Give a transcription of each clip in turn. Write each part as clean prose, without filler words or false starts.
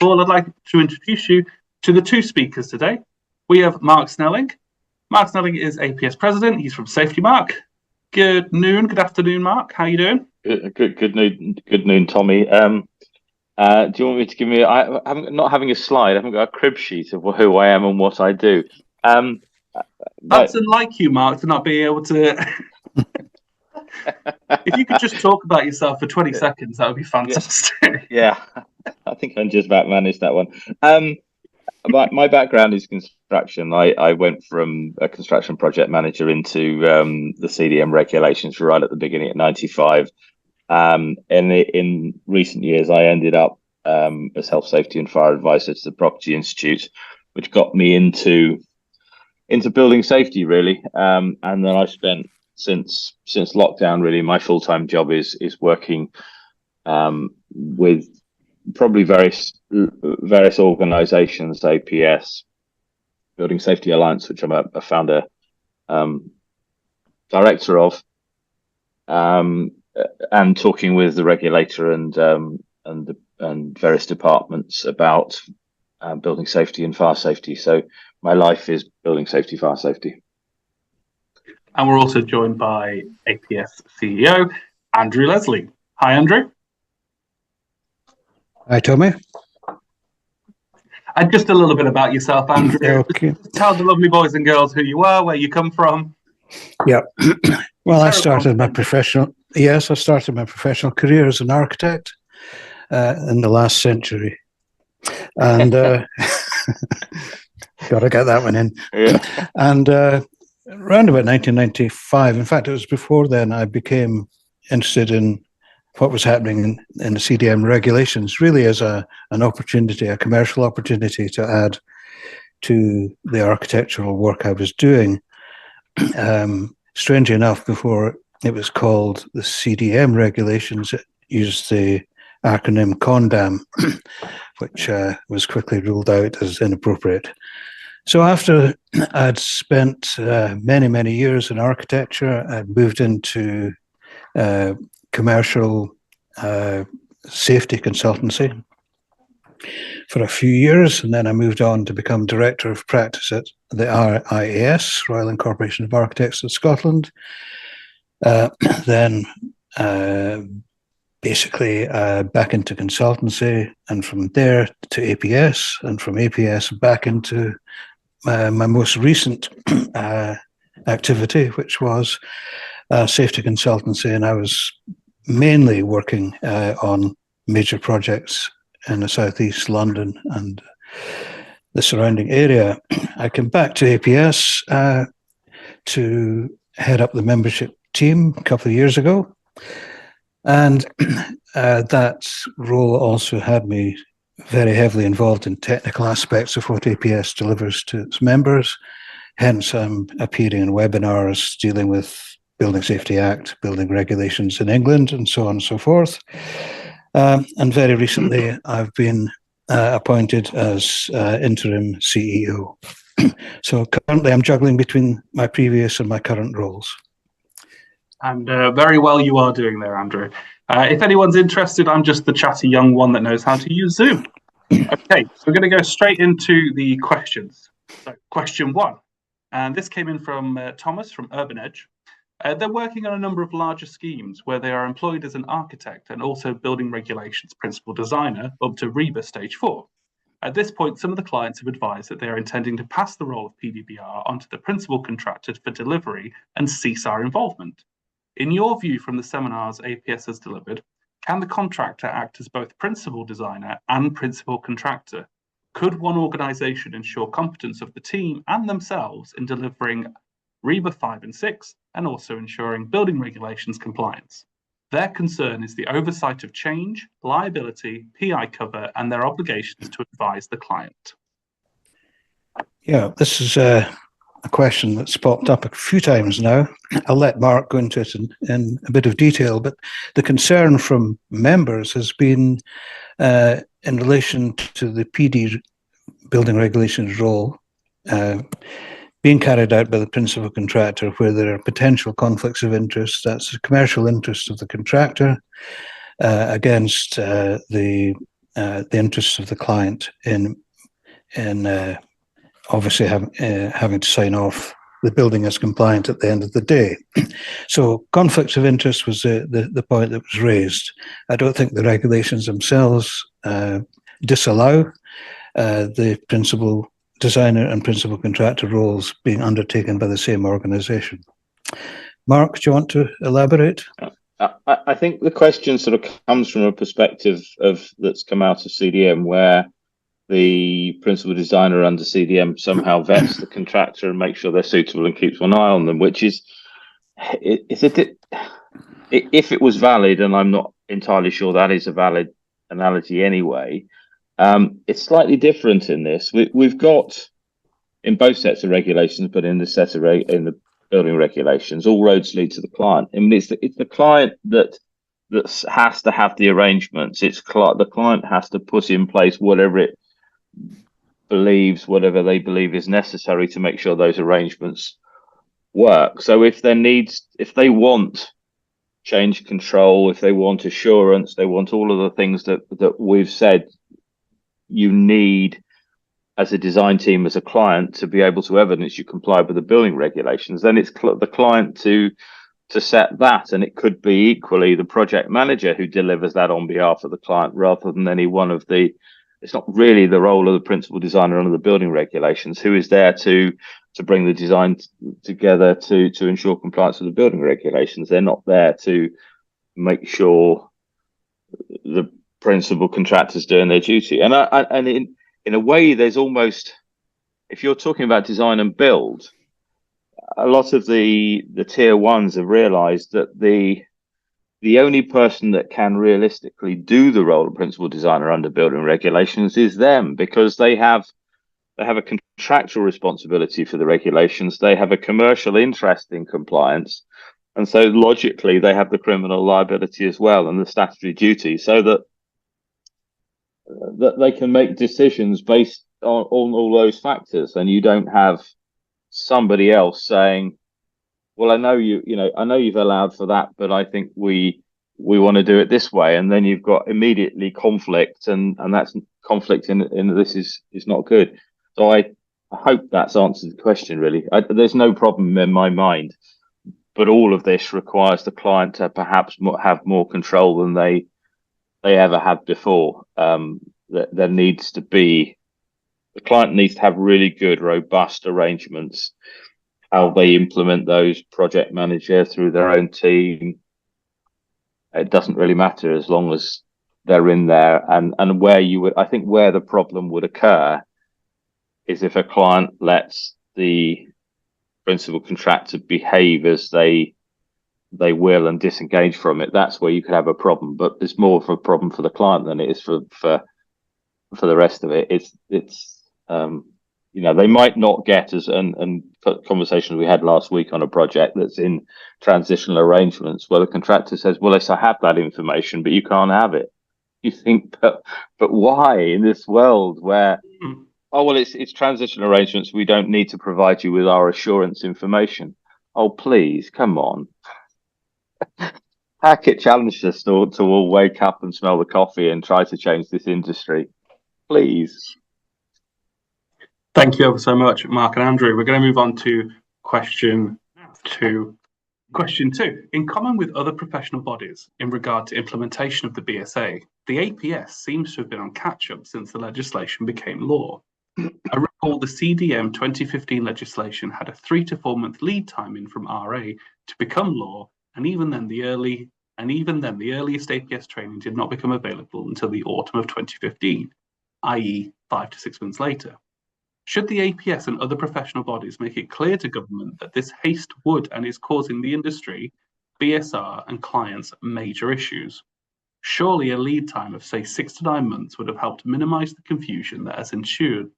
all, I'd like to introduce you to the two speakers today. We have Mark Snelling. Mark Snelling is APS president. He's from Safety Mark. Good afternoon, Mark. How are you doing? Good noon, Tommy. Do you want me to give me? Not having a slide. I haven't got a crib sheet of who I am and what I do. That's unlike you, Mark, to not be able to. If you could just talk about yourself for 20 seconds, that would be fantastic. Yeah, I think I just about managed that one. My background is construction. I went from a construction project manager into the CDM regulations right at the beginning at 95. And in recent years, I ended up as health, safety and fire advisor to the Property Institute, which got me into building safety, really. And then I spent since lockdown, really, my full-time job is working with probably various organizations, APS, Building Safety Alliance, which I'm a founder director of, and talking with the regulator and various departments about building safety and fire safety. So my life is building safety, fire safety. And we're also joined by APS CEO Andrew Leslie. Hi, Andrew. Hi, Tommy. And just a little bit about yourself, Andrew. Okay. Tell the lovely boys and girls who you are, where you come from. Yeah. Well, I started my professional career as an architect in the last century, and got to get that one in. Yeah. And around about 1995, in fact, it was before then, I became interested in what was happening in the CDM regulations, really as an opportunity, a commercial opportunity to add to the architectural work I was doing. Strangely enough, before it was called the CDM regulations, it used the acronym CONDAM, which was quickly ruled out as inappropriate. So after I'd spent many years in architecture, I moved into commercial safety consultancy for a few years, and then I moved on to become director of practice at the RIAS, Royal Incorporation of Architects of Scotland. Then basically back into consultancy, and from there to APS, and from APS back into my most recent activity, which was safety consultancy, and I was mainly working on major projects in the southeast London and the surrounding area. I came back to APS to head up the membership team a couple of years ago, and that role also had me very heavily involved in technical aspects of what APS delivers to its members. Hence, I'm appearing in webinars dealing with Building Safety Act, building regulations in England, and so on and so forth. And very recently, I've been appointed as interim CEO. So currently, I'm juggling between my previous and my current roles. And very well you are doing there, Andrew. If anyone's interested, I'm just the chatty young one that knows how to use Zoom. Okay, so we're going to go straight into the questions. So question one, and this came in from Thomas from Urban Edge. They're working on a number of larger schemes where they are employed as an architect and also building regulations principal designer up to RIBA stage 4. At this point, some of the clients have advised that they are intending to pass the role of PDBR onto the principal contractor for delivery and CSAR involvement. In your view from the seminars APS has delivered, can the contractor act as both principal designer and principal contractor? Could one organisation ensure competence of the team and themselves in delivering RIBA 5 and 6 and also ensuring building regulations compliance? Their concern is the oversight of change, liability, PI cover, and their obligations to advise the client. Yeah, this is a question that's popped up a few times now. I'll let Mark go into it in a bit of detail, but the concern from members has been in relation to the PD building regulations role being carried out by the principal contractor, where there are potential conflicts of interest. That's the commercial interest of the contractor against the the interests of the client in obviously having to sign off the building as compliant at the end of the day. So conflicts of interest was the point that was raised. I don't think the regulations themselves disallow the principal designer and principal contractor roles being undertaken by the same organisation. Mark, do you want to elaborate? I think the question sort of comes from a perspective of that's come out of CDM, where the principal designer under CDM somehow vets the contractor and makes sure they're suitable and keeps one eye on them, which is, if it was valid, and I'm not entirely sure that is a valid analogy anyway, it's slightly different in this. We've got, in both sets of regulations, but in the set of in the building regulations, all roads lead to the client. I mean, it's the client that has to have the arrangements. The client has to put in place whatever they believe is necessary to make sure those arrangements work. So if they want change control, if they want assurance, they want all of the things that we've said you need as a design team, as a client, to be able to evidence you comply with the building regulations, then it's the client to set that. And it could be equally the project manager who delivers that on behalf of the client, rather than any one of the. It's not really the role of the principal designer under the building regulations, who is there to bring the design together to ensure compliance with the building regulations. They're not there to make sure the principal contractor's doing their duty. And in a way, there's almost, if you're talking about design and build, a lot of the tier ones have realized that the only person that can realistically do the role of principal designer under building regulations is them, because they have a contractual responsibility for the regulations. They have a commercial interest in compliance. And so logically, they have the criminal liability as well, and the statutory duty, so that they can make decisions based on all those factors. And you don't have somebody else saying, well, I know you've allowed for that, but I think we want to do it this way. And then you've got immediately conflict, and that's conflict in this is not good. So I hope that's answered the question, really. There's no problem in my mind, but all of this requires the client to perhaps have more control than they ever had before. There needs to be, the client needs to have really good, robust arrangements. How they implement those, project manager through their own team, it doesn't really matter as long as they're in there. And I think where the problem would occur is if a client lets the principal contractor behave as they will and disengage from it. That's where you could have a problem. But it's more of a problem for the client than it is for the rest of it. It's they might not get and conversations we had last week on a project that's in transitional arrangements, where the contractor says, well, yes, I have that information, but you can't have it. You think, but why in this world where, oh, well, it's transitional arrangements, we don't need to provide you with our assurance information. Oh, please, come on. Hackett challenged us to all wake up and smell the coffee and try to change this industry. Please. Thank you ever so much, Mark and Andrew. We're going to move on to question two. Question two. In common with other professional bodies in regard to implementation of the BSA, the APS seems to have been on catch-up since the legislation became law. I recall the CDM 2015 legislation had a 3 to 4 month lead time in from RA to become law, and even then the earliest APS training did not become available until the autumn of 2015, i.e. 5 to 6 months later. Should the APS and other professional bodies make it clear to government that this haste would and is causing the industry, BSR and clients major issues? Surely a lead time of, say, 6 to 9 months would have helped minimise the confusion that has ensued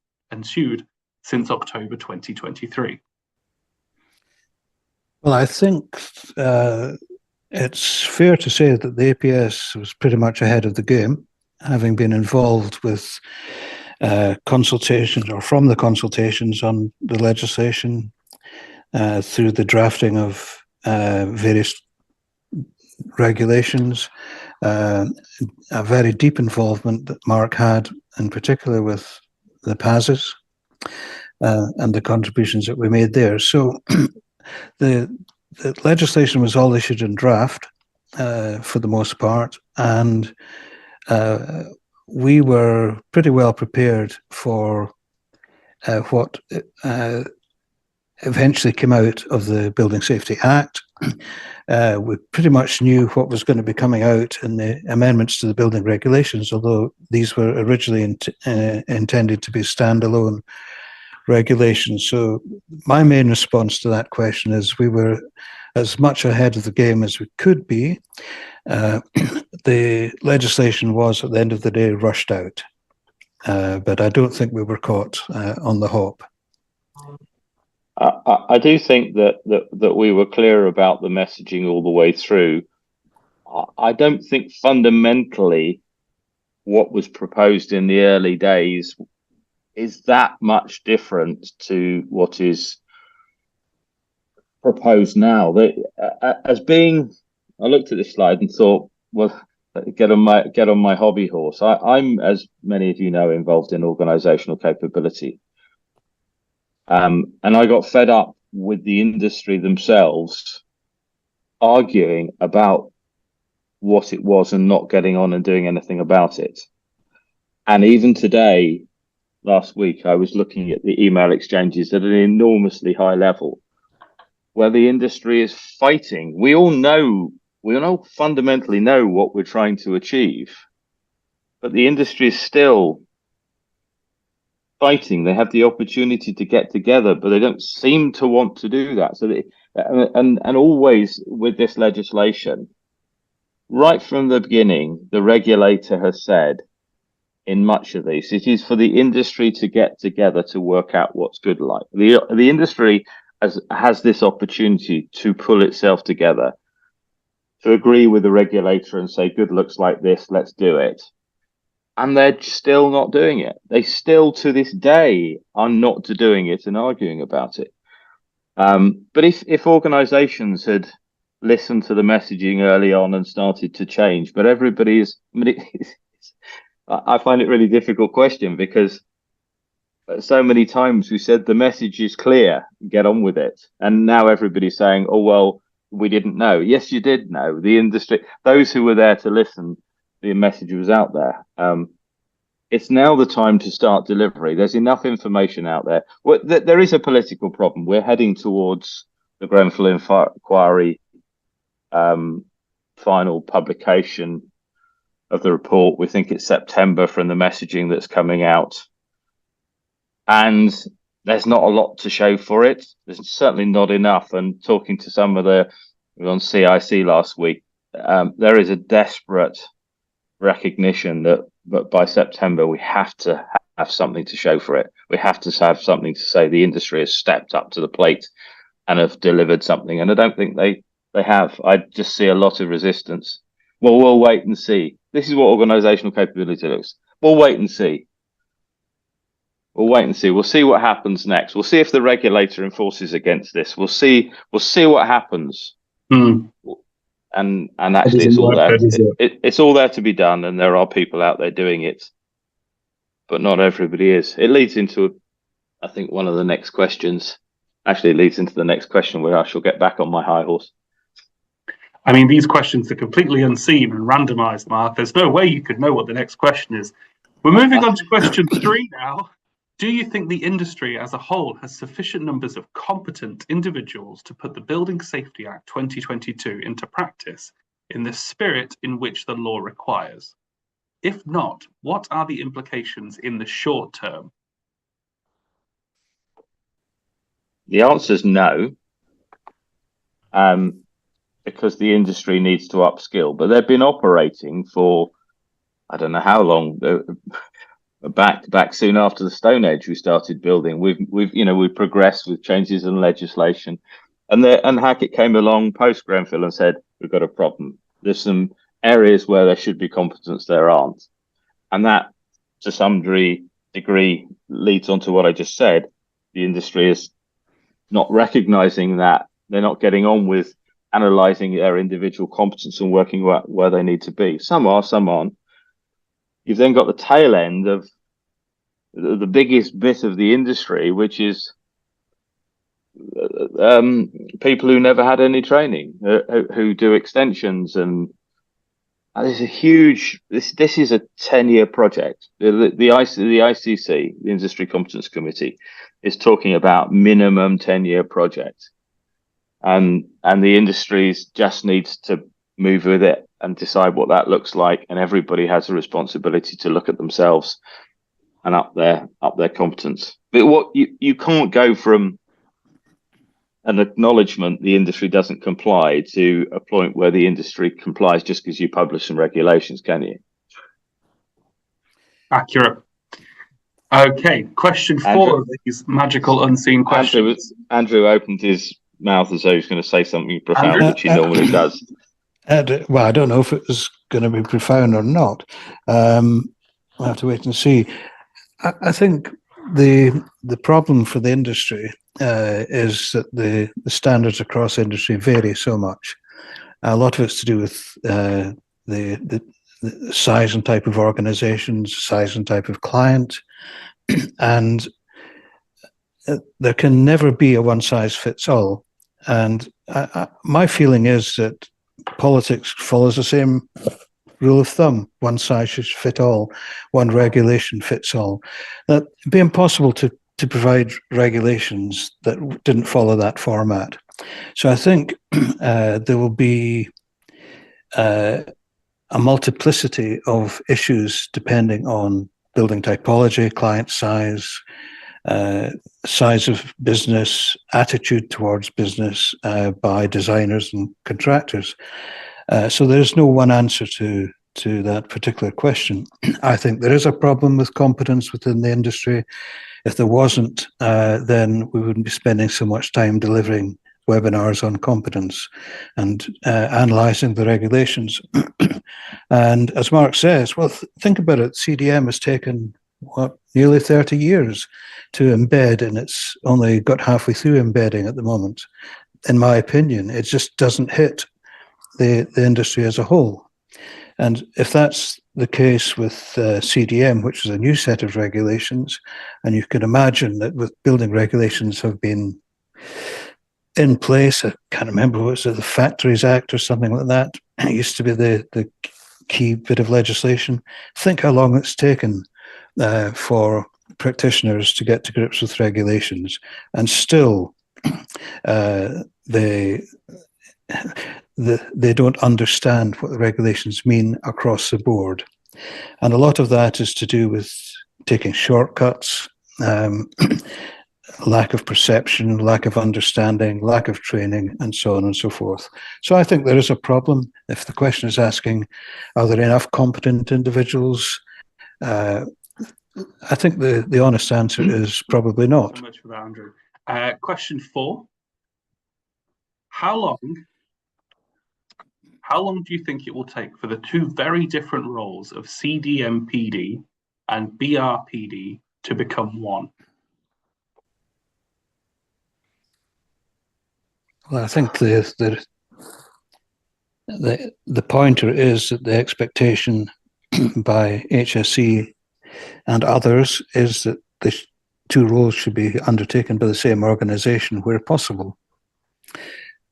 since October 2023. Well, I think it's fair to say that the APS was pretty much ahead of the game, having been involved with consultations, or from the consultations on the legislation through the drafting of various regulations, a very deep involvement that Mark had, in particular with the PASs and the contributions that we made there. So the legislation was all issued in draft for the most part, and we were pretty well prepared for what eventually came out of the Building Safety Act. We pretty much knew what was going to be coming out in the amendments to the building regulations, although these were originally intended to be standalone regulations. So my main response to that question is we were as much ahead of the game as we could be. The legislation was, at the end of the day, rushed out, but I don't think we were caught on the hop. I do think that we were clear about the messaging all the way through. I don't think fundamentally what was proposed in the early days is that much different to what is proposed now. As being, I looked at this slide and thought, well, get on my hobby horse. I'm, as many of you know, involved in organizational capability. And I got fed up with the industry themselves arguing about what it was and not getting on and doing anything about it. And even today, last week, I was looking at the email exchanges at an enormously high level where the industry is fighting. We all fundamentally know what we're trying to achieve, but the industry is still fighting. They have the opportunity to get together, but they don't seem to want to do that. So and always with this legislation, right from the beginning, the regulator has said in much of these, it is for the industry to get together to work out what's good like. The industry has this opportunity to pull itself together, to agree with the regulator and say, good looks like this, let's do it. And they're still not doing it. They still, to this day, are not doing it and arguing about it. But if organizations had listened to the messaging early on and started to change, but everybody is, I find it a really difficult question because so many times we said the message is clear, get on with it. And now everybody's saying, oh, well, we didn't know. Yes, you did know. The industry, those who were there to listen, the message was out there. It's now the time to start delivery. There's enough information out there. Well, there is a political problem. We're heading towards the Grenfell inquiry final publication of the report. We think it's September from the messaging that's coming out. And there's not a lot to show for it. There's certainly not enough. And talking to some of we were on CIC last week, there is a desperate recognition that by September we have to have something to show for it. We have to have something to say the industry has stepped up to the plate and have delivered something. And I don't think they have. I just see a lot of resistance. Well, we'll wait and see. This is what organizational capability looks. We'll wait and see. We'll wait and see. We'll see what happens next. We'll see if the regulator enforces against this. We'll see what happens. And actually, it's all there. It's all there to be done, and there are people out there doing it, but not everybody is. It leads into, I think, one of the next questions. Actually, it leads into the next question where I shall get back on my high horse. I mean, these questions are completely unseen and randomized, Mark. There's no way you could know what the next question is. We're moving on to question 3 now. Do you think the industry as a whole has sufficient numbers of competent individuals to put the Building Safety Act 2022 into practice in the spirit in which the law requires? If not, what are the implications in the short term? The answer is no, because the industry needs to upskill. But they've been operating for, I don't know how long. Back soon after the Stone Age, we started building. We've progressed with changes in legislation, and Hackitt came along post Grenfell and said we've got a problem. There's some areas where there should be competence, there aren't, and that to some degree leads on to what I just said. The industry is not recognizing that, they're not getting on with analysing their individual competence and working where they need to be. Some are, some aren't. You've then got the tail end of the biggest bit of the industry, which is people who never had any training, who do extensions, and there's a huge. This is a 10-year project. The ICC, the Industry Competence Committee, is talking about minimum 10-year project, and the industries just needs to move with it and decide what that looks like, and everybody has a responsibility to look at themselves and up their competence. But what you can't go from an acknowledgement the industry doesn't comply to a point where the industry complies just because you publish some regulations, can you? Accurate. Okay, question 4 of these magical unseen questions. Andrew opened his mouth as though he was going to say something profound, which he normally does. Well, I don't know if it was going to be profound or not. We'll have to wait and see. I think the problem for the industry is that the standards across industry vary so much. A lot of it's to do with the size and type of organizations, size and type of client, and there can never be a one size fits all. And my feeling is that politics follows the same rule of thumb: one size should fit all, one regulation fits all. That it'd be impossible to provide regulations that didn't follow that format. So I think there will be a multiplicity of issues depending on building typology, client size, size of business, attitude towards business by designers and contractors. So there's no one answer to that particular question. I think there is a problem with competence within the industry. If there wasn't, then we wouldn't be spending so much time delivering webinars on competence and analysing the regulations. And as Mark says, well, think about it. CDM has taken, nearly 30 years to embed, and it's only got halfway through embedding at the moment. In my opinion, it just doesn't hit the industry as a whole. And if that's the case with CDM, which is a new set of regulations, and you can imagine that with building regulations have been in place, I can't remember, was it the Factories Act or something like that? It used to be the key bit of legislation. Think how long it's taken for practitioners to get to grips with regulations, and still they don't understand what the regulations mean across the board. And a lot of that is to do with taking shortcuts, lack of perception, lack of understanding, lack of training, and so on and so forth. So I think there is a problem. If the question is asking, are there enough competent individuals? I think the honest answer is probably not. Thank you so much for that, Andrew. Question 4. How long do you think it will take for the two very different roles of CDM-PD and BRPD to become one? Well, I think the pointer is that the expectation by HSE and others is that the two roles should be undertaken by the same organisation where possible.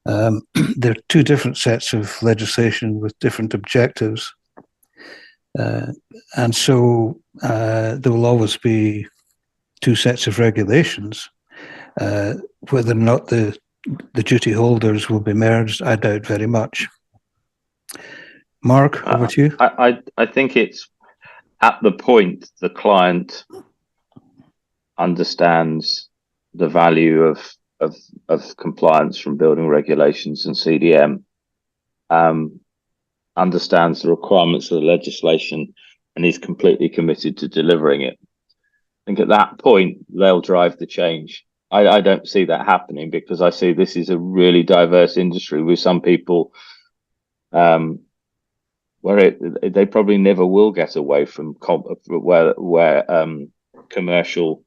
There are two different sets of legislation with different objectives. And so there will always be two sets of regulations. Whether or not the duty holders will be merged, I doubt very much. Mark, over to you. I think it's at the point the client understands the value of compliance from building regulations and CDM, understands the requirements of the legislation, and is completely committed to delivering it. I think at that point they'll drive the change. I don't see that happening because I see this is a really diverse industry with some people where they probably never will get away from where commercial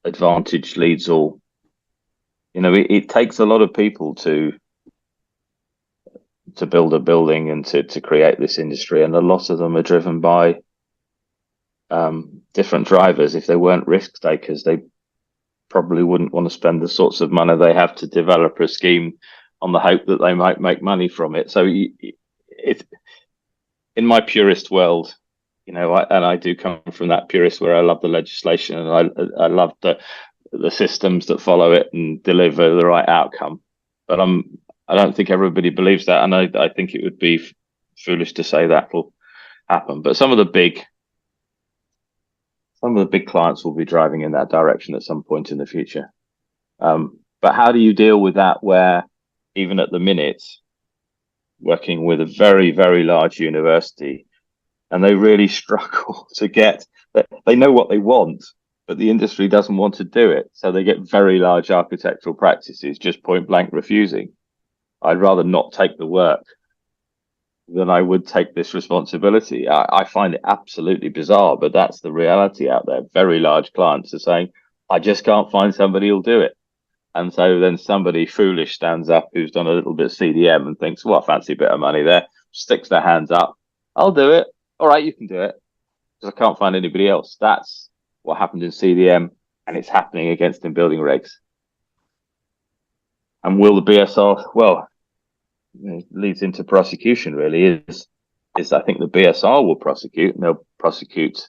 advantage leads all. You know, it takes a lot of people to to build a building and to create this industry, and a lot of them are driven by different drivers. If they weren't risk takers, they probably wouldn't want to spend the sorts of money they have to develop a scheme on the hope that they might make money from it. So if in my purist world, I do come from that purist where I love the legislation and I love the systems that follow it and deliver the right outcome. But I don't think everybody believes that, and I think it would be foolish to say that will happen. But some of the big clients will be driving in that direction at some point in the future. But how do you deal with that, where even at the minute, working with a very, very large university, and they really struggle to get, they know what they want, but the industry doesn't want to do it. So they get very large architectural practices just point blank refusing. I'd rather not take the work than I would take this responsibility. I find it absolutely bizarre, but that's the reality out there. Very large clients are saying, I just can't find somebody who'll do it. And so then somebody foolish stands up who's done a little bit of CDM and thinks, well, I fancy a bit of money there, sticks their hands up. I'll do it. All right, you can do it, because I can't find anybody else. That's what happened in CDM, and it's happening against in building regs. And will the BSR, well, it leads into prosecution really, is I think the BSR will prosecute, and they'll prosecute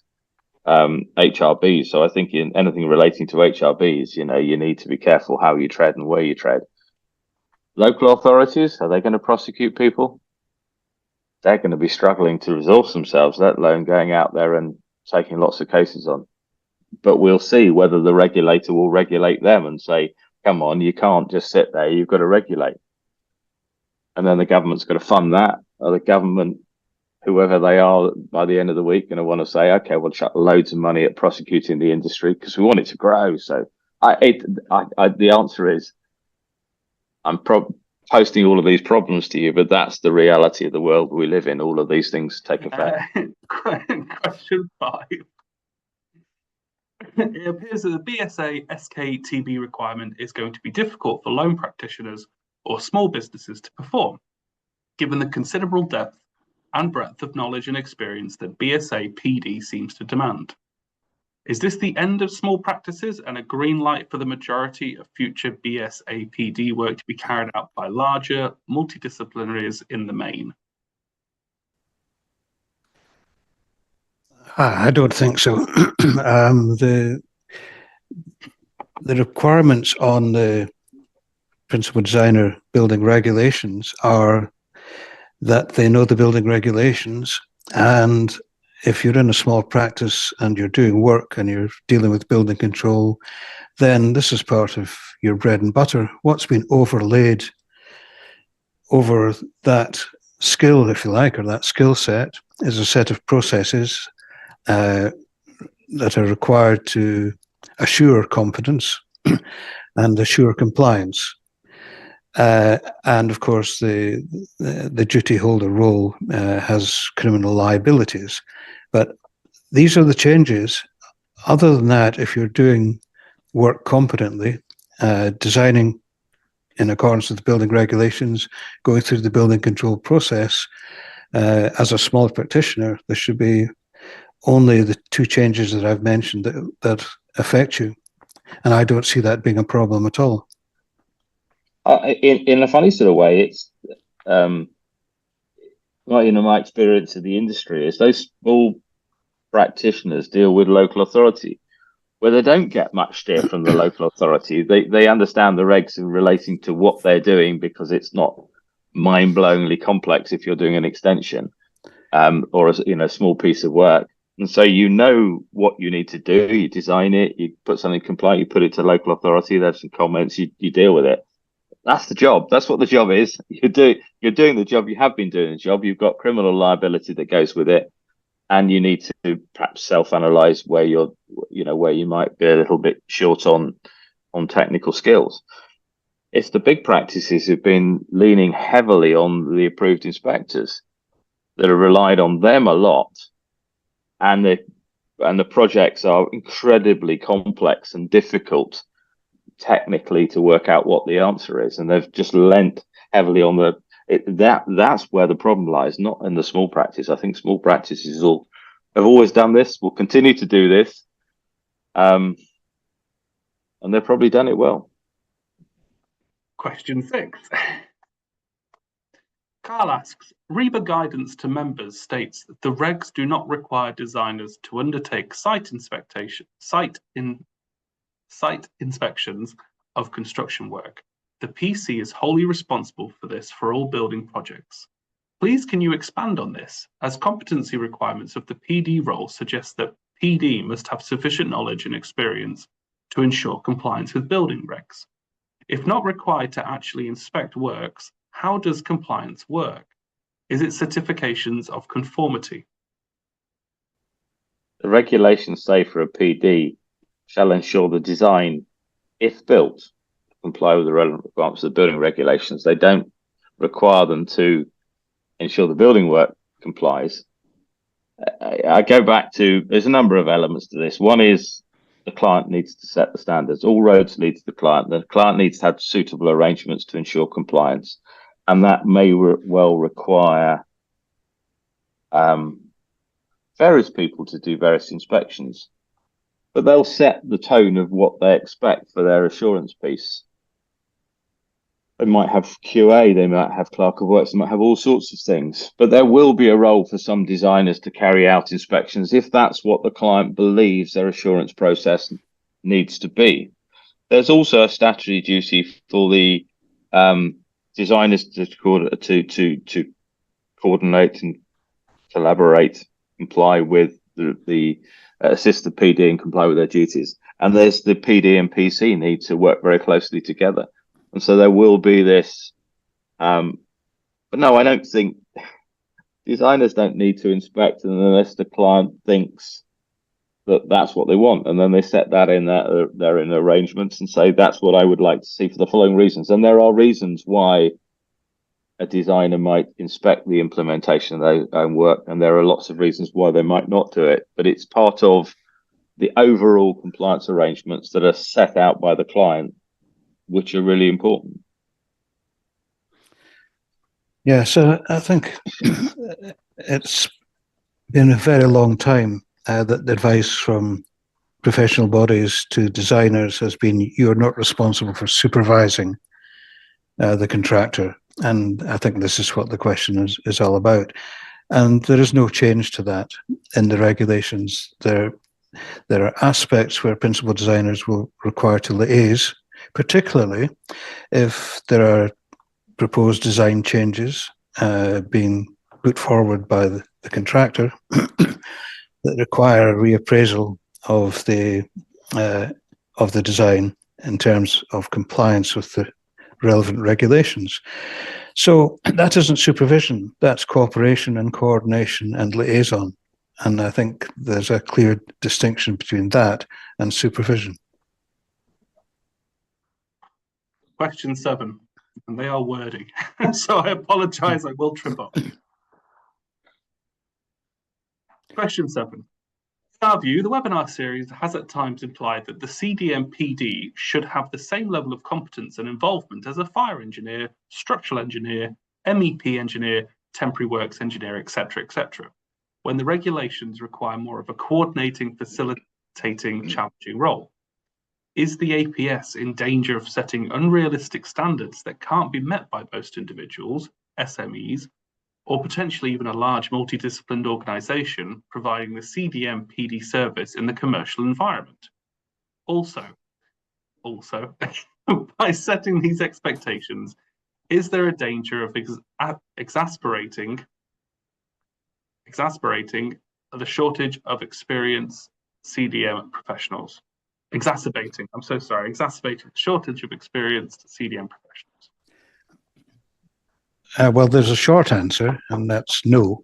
HRBs. So I think in anything relating to HRBs, you need to be careful how you tread and where you tread. Local authorities, are they going to prosecute people? They're going to be struggling to resource themselves, let alone going out there and taking lots of cases on. But we'll see whether the regulator will regulate them and say, come on, you can't just sit there, you've got to regulate. And then the government's got to fund that, or the government, whoever they are, by the end of the week, going to want to say, okay, we'll chuck loads of money at prosecuting the industry because we want it to grow. So the answer is, I'm posting all of these problems to you, but that's the reality of the world we live in. All of these things take effect. Question 5. It appears that the BSA SKTB requirement is going to be difficult for loan practitioners or small businesses to perform, given the considerable depth and breadth of knowledge and experience that BSA PD seems to demand. Is this the end of small practices and a green light for the majority of future BSA PD work to be carried out by larger multidisciplinaries in the main? I don't think so. The requirements on the principal designer building regulations are that they know the building regulations, and if you're in a small practice and you're doing work and you're dealing with building control, then this is part of your bread and butter. What's been overlaid over that skill, if you like, or that skill set, is a set of processes that are required to assure competence and assure compliance. And of course, the duty holder role has criminal liabilities. But these are the changes. Other than that, if you're doing work competently, designing in accordance with the building regulations, going through the building control process, as a small practitioner, there should be only the two changes that I've mentioned that affect you. And I don't see that being a problem at all. In a funny sort of way, it's my experience of the industry is those small practitioners deal with local authority, where they don't get much steer from the local authority. They understand the regs relating to what they're doing, because it's not mind-blowingly complex if you're doing an extension or a small piece of work. And so you know what you need to do. You design it, you put something compliant, you put it to local authority, there's some comments, you deal with it. That's the job. That's what the job is. You're doing the job. You have been doing the job. You've got criminal liability that goes with it, and you need to perhaps self-analyze where where you might be a little bit short on technical skills. It's the big practices who've been leaning heavily on the approved inspectors that have relied on them a lot, and the projects are incredibly complex and difficult technically to work out what the answer is, and they've just lent heavily on That's where the problem lies, not in the small practice. I think small practices have always done this, will continue to do this, and they've probably done it well. Question 6. Carl asks, RIBA guidance to members states that the regs do not require designers to undertake site inspections of construction work. The PC is wholly responsible for this for all building projects. Please can you expand on this, as competency requirements of the PD role suggest that PD must have sufficient knowledge and experience to ensure compliance with building regs. If not required to actually inspect works, how does compliance work? Is it certifications of conformity? The regulations say for a PD shall ensure the design, if built, comply with the relevant requirements of the building regulations. They don't require them to ensure the building work complies. I go back to, there's a number of elements to this. One is the client needs to set the standards. All roads lead to the client. The client needs to have suitable arrangements to ensure compliance. And that may well require various people to do various inspections. But they'll set the tone of what they expect for their assurance piece. They might have QA, they might have clerk of works, they might have all sorts of things. But there will be a role for some designers to carry out inspections if that's what the client believes their assurance process needs to be. There's also a statutory duty for the designers to coordinate and collaborate, comply with the assist the PD and comply with their duties. And there's the PD and PC need to work very closely together. And so there will be this, but no, I don't think designers don't need to inspect unless the client thinks that that's what they want. And then they set that in their arrangements and say, that's what I would like to see for the following reasons. And there are reasons why a designer might inspect the implementation of their own work. And there are lots of reasons why they might not do it, but it's part of the overall compliance arrangements that are set out by the client, which are really important. Yeah, so I think it's been a very long time that the advice from professional bodies to designers has been, you're not responsible for supervising the contractor. And I think this is what the question is all about. And there is no change to that in the regulations. There are aspects where principal designers will require to liaise, particularly if there are proposed design changes being put forward by the contractor that require a reappraisal of the design in terms of compliance with the relevant regulations. So that isn't supervision, that's cooperation and coordination and liaison. And I think there's a clear distinction between that and supervision. Question 7, and they are wordy, so I apologize, I will trip up. Question 7. In our view, the webinar series has at times implied that the CDM PD should have the same level of competence and involvement as a fire engineer, structural engineer, MEP engineer, temporary works engineer, etc., etc., when the regulations require more of a coordinating, facilitating, challenging role. Is the APS in danger of setting unrealistic standards that can't be met by most individuals, SMEs, or potentially even a large multidisciplined organisation providing the CDM PD service in the commercial environment? Also, by setting these expectations, is there a danger of exasperating the shortage of experienced CDM professionals? Exacerbating the shortage of experienced CDM professionals. Well, there's a short answer, and that's no.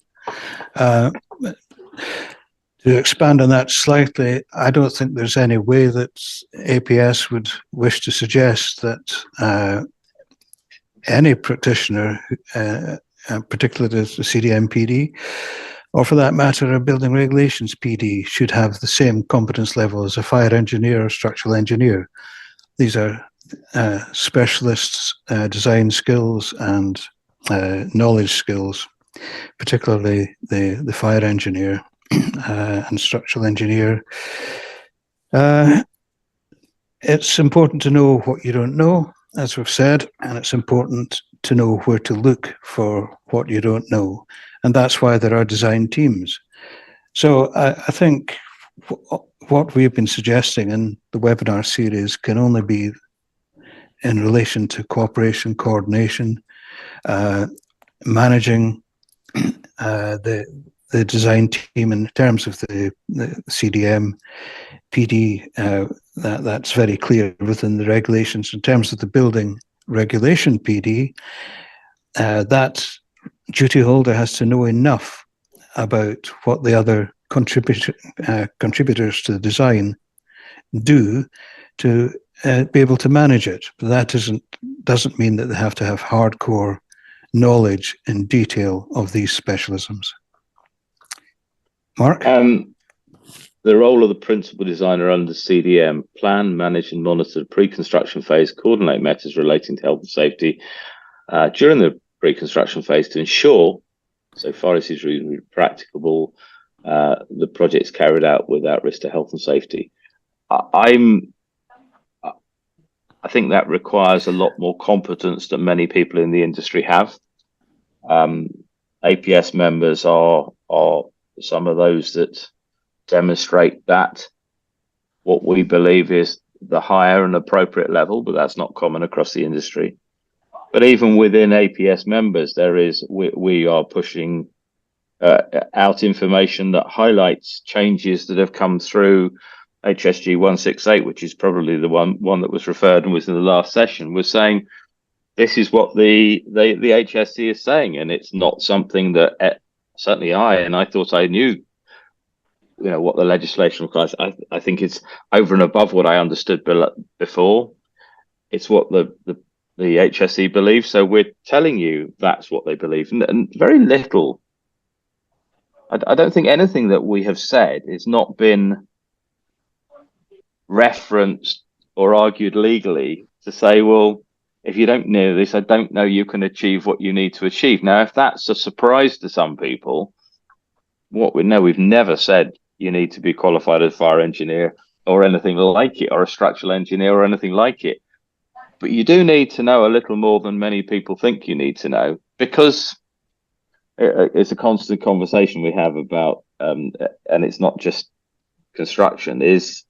To expand on that slightly, I don't think there's any way that APS would wish to suggest that any practitioner, particularly the CDM PD, or for that matter, a building regulations PD, should have the same competence level as a fire engineer or structural engineer. These are specialists, design skills and knowledge skills, particularly the fire engineer and structural engineer. It's important to know what you don't know, as we've said, and it's important to know where to look for what you don't know. And that's why there are design teams. So I think what we've been suggesting in the webinar series can only be in relation to cooperation, coordination, managing the design team in terms of the CDM, PD, that's very clear within the regulations. In terms of the building regulation PD, that duty holder has to know enough about what the other contributors to the design do to be able to manage it. But that doesn't mean that they have to have hardcore knowledge in detail of these specialisms. Mark? The role of the principal designer under CDM: plan, manage and monitor the pre-construction phase, coordinate matters relating to health and safety during the pre-construction phase to ensure, so far as is reasonably practicable, the project is carried out without risk to health and safety. I think that requires a lot more competence than many people in the industry have. APS members are some of those that demonstrate that what we believe is the higher and appropriate level, but that's not common across the industry. But even within APS members, we are pushing out information that highlights changes that have come through HSG 168, which is probably the one that was referred and was in the last session, was saying this is what the HSC is saying, and it's not something that certainly I thought I knew, what the legislation requires. I think it's over and above what I understood before. It's what the HSE believes. So we're telling you that's what they believe, and very little. I don't think anything that we have said has not been referenced or argued legally to say, well, if you don't know this, I don't know you can achieve what you need to achieve. Now, if that's a surprise to some people, what we know, we've never said you need to be qualified as a fire engineer or anything like it, or a structural engineer or anything like it. But you do need to know a little more than many people think you need to know, because it's a constant conversation we have about, and it's not just construction, is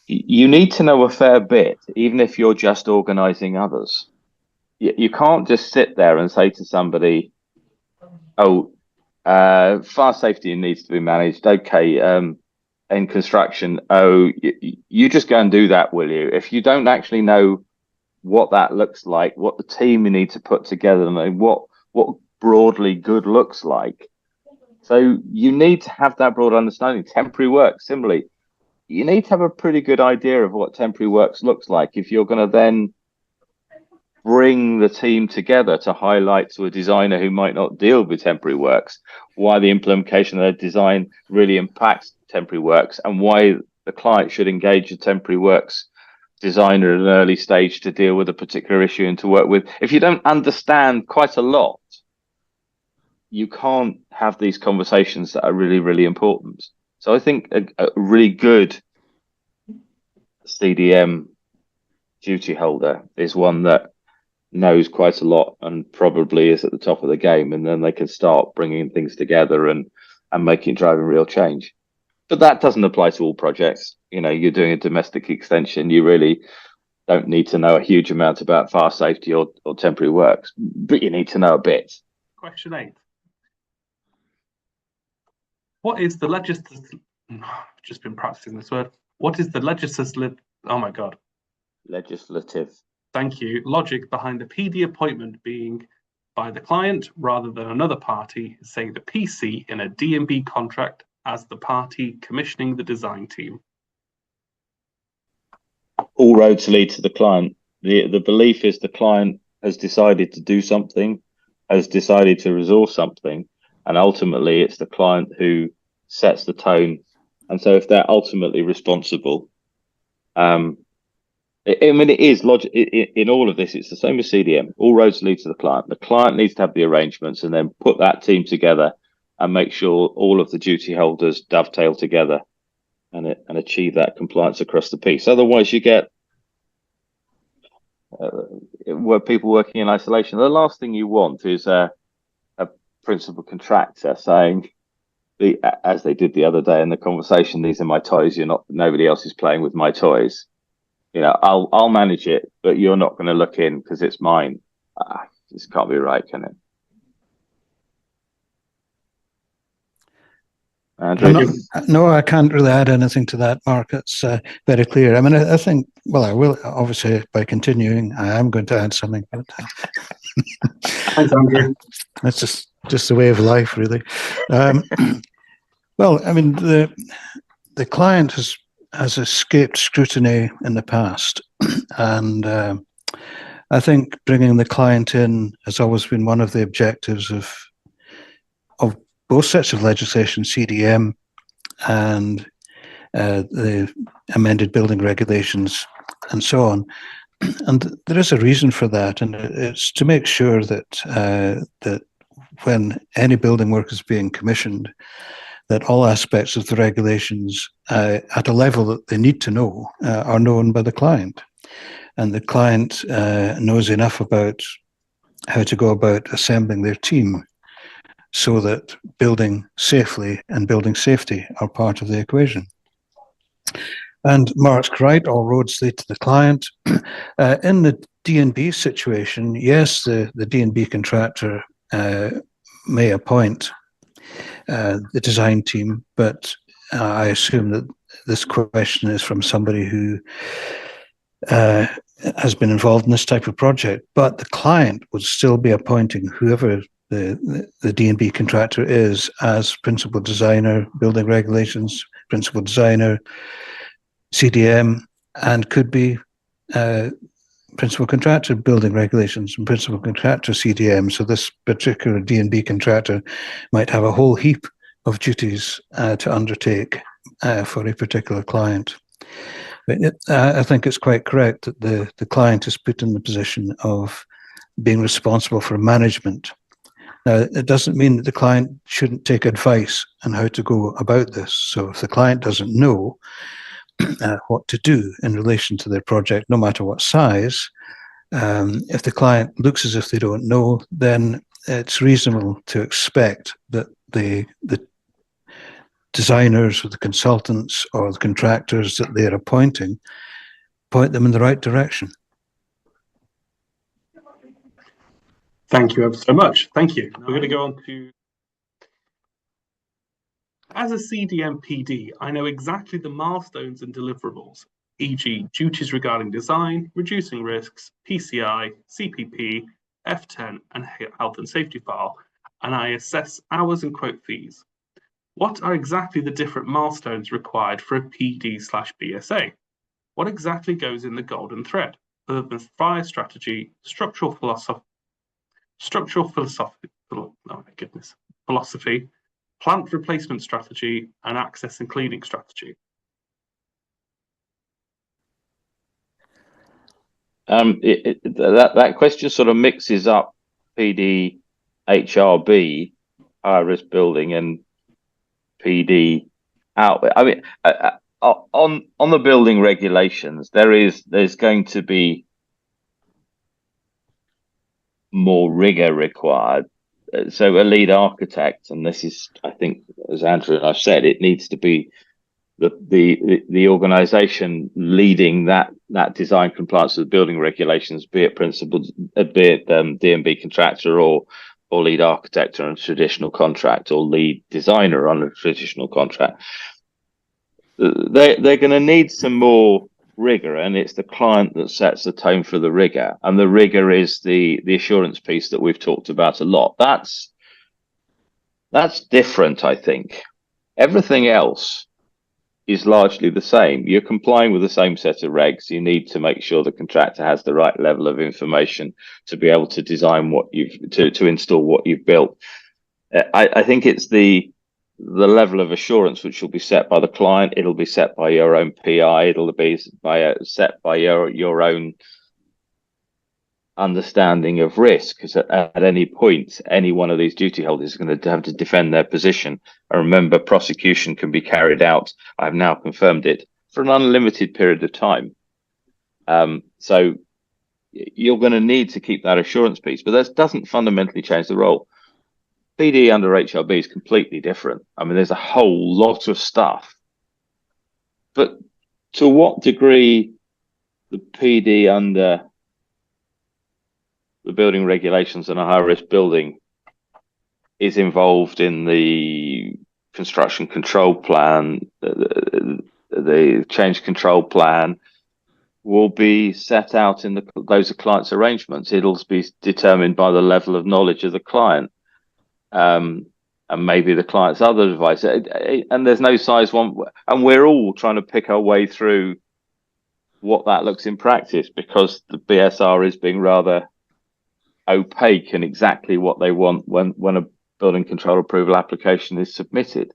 you need to know a fair bit, even if you're just organising others. You can't just sit there and say to somebody, oh, fire safety needs to be managed. Okay, in construction, oh, you just go and do that, will you? If you don't actually know what that looks like, what the team you need to put together, and what broadly good looks like. So you need to have that broad understanding. Temporary work, similarly, you need to have a pretty good idea of what temporary works looks like if you're going to then bring the team together to highlight to a designer who might not deal with temporary works why the implementation of their design really impacts temporary works, and why the client should engage a temporary works designer at an early stage to deal with a particular issue and to work with. If you don't understand quite a lot, you can't have these conversations that are really, really important. So I think a really good CDM duty holder is one that knows quite a lot and probably is at the top of the game, and then they can start bringing things together and driving real change. But that doesn't apply to all projects. You're doing a domestic extension, you really don't need to know a huge amount about fire safety or temporary works, but you need to know a bit. Question 8. What is the legislative? I've just been practicing this word. What is the legislative? Oh my God. Legislative. Thank you. Logic behind the PD appointment being by the client rather than another party, saying the PC in a D&B contract as the party commissioning the design team. All roads lead to the client. The belief is the client has decided to do something, has decided to resource something, and ultimately it's the client who sets the tone. And so if they're ultimately responsible, I mean, it is logic in all of this. It's the same as CDM. All roads lead to the client. The client needs to have the arrangements and then put that team together and make sure all of the duty holders dovetail together and achieve that compliance across the piece. Otherwise, you get where people working in isolation. The last thing you want is a principal contractor saying, as they did the other day in the conversation, "These are my toys. Nobody else is playing with my toys. I'll manage it, but you're not going to look in because it's mine." This can't be right, can it? Andrew? No, I can't really add anything to that, Mark. It's very clear. I mean, I think, well, I will, obviously, by continuing, I am going to add something. But thanks, Andrew. It's just the way of life, really. Well, I mean, the client has escaped scrutiny in the past, and I think bringing the client in has always been one of the objectives of both sets of legislation, CDM and the amended building regulations and so on. And there is a reason for that, and it's to make sure that that when any building work is being commissioned, that all aspects of the regulations at a level that they need to know are known by the client. And the client knows enough about how to go about assembling their team so that building safely and building safety are part of the equation. And Mark's right, all roads lead to the client. In the D&B situation, yes, the D&B contractor may appoint the design team, but I assume that this question is from somebody who has been involved in this type of project, but the client would still be appointing whoever the D&B contractor is as principal designer, building regulations, principal designer, CDM, and could be principal contractor, building regulations, and principal contractor, CDM. So this particular D&B contractor might have a whole heap of duties to undertake for a particular client. But I think it's quite correct that the client is put in the position of being responsible for management. Now, it doesn't mean that the client shouldn't take advice on how to go about this. So if the client doesn't know what to do in relation to their project, no matter what size, if the client looks as if they don't know, then it's reasonable to expect that the designers or the consultants or the contractors that they're appointing point them in the right direction. Thank you ever so much. Thank you. We're going to go on to... As a CDM PD, I know exactly the milestones and deliverables, e.g. duties regarding design, reducing risks, PCI, CPP, F10, and health and safety file, and I assess hours and quote fees. What are exactly the different milestones required for a PD/BSA? What exactly goes in the golden thread, other than fire strategy, structural philosophy, plant replacement strategy, and access and cleaning strategy? That question sort of mixes up PD, HRB, high risk building, and PD out. I mean, on the building regulations, there's going to be more rigor required. So a lead architect, and this is, I think, as Andrew and I said, it needs to be the organisation leading that design compliance with building regulations, be it D&B contractor or lead architect on a traditional contract or lead designer on a traditional contract. They're going to need some more rigor, and it's the client that sets the tone for the rigor, and the rigor is the assurance piece that we've talked about a lot. That's different, I think. Everything else is largely the same. You're complying with the same set of regs. You need to make sure the contractor has the right level of information to be able to design what to install what you've built. I think it's the the level of assurance which will be set by the client. It'll be set by your own PI. It'll be set by your own understanding of risk, because at any point, any one of these duty holders is going to have to defend their position. And remember, prosecution can be carried out, I've now confirmed it, for an unlimited period of time. So you're going to need to keep that assurance piece, but that doesn't fundamentally change the role. PD under HRB is completely different. I mean, there's a whole lot of stuff, but to what degree the PD under the building regulations and a high-risk building is involved in the construction control plan, the change control plan will be set out in those clients' arrangements. It'll be determined by the level of knowledge of the client, and maybe the client's other advice. And there's no size one, and we're all trying to pick our way through what that looks in practice, because the BSR is being rather opaque in exactly what they want when a building control approval application is submitted.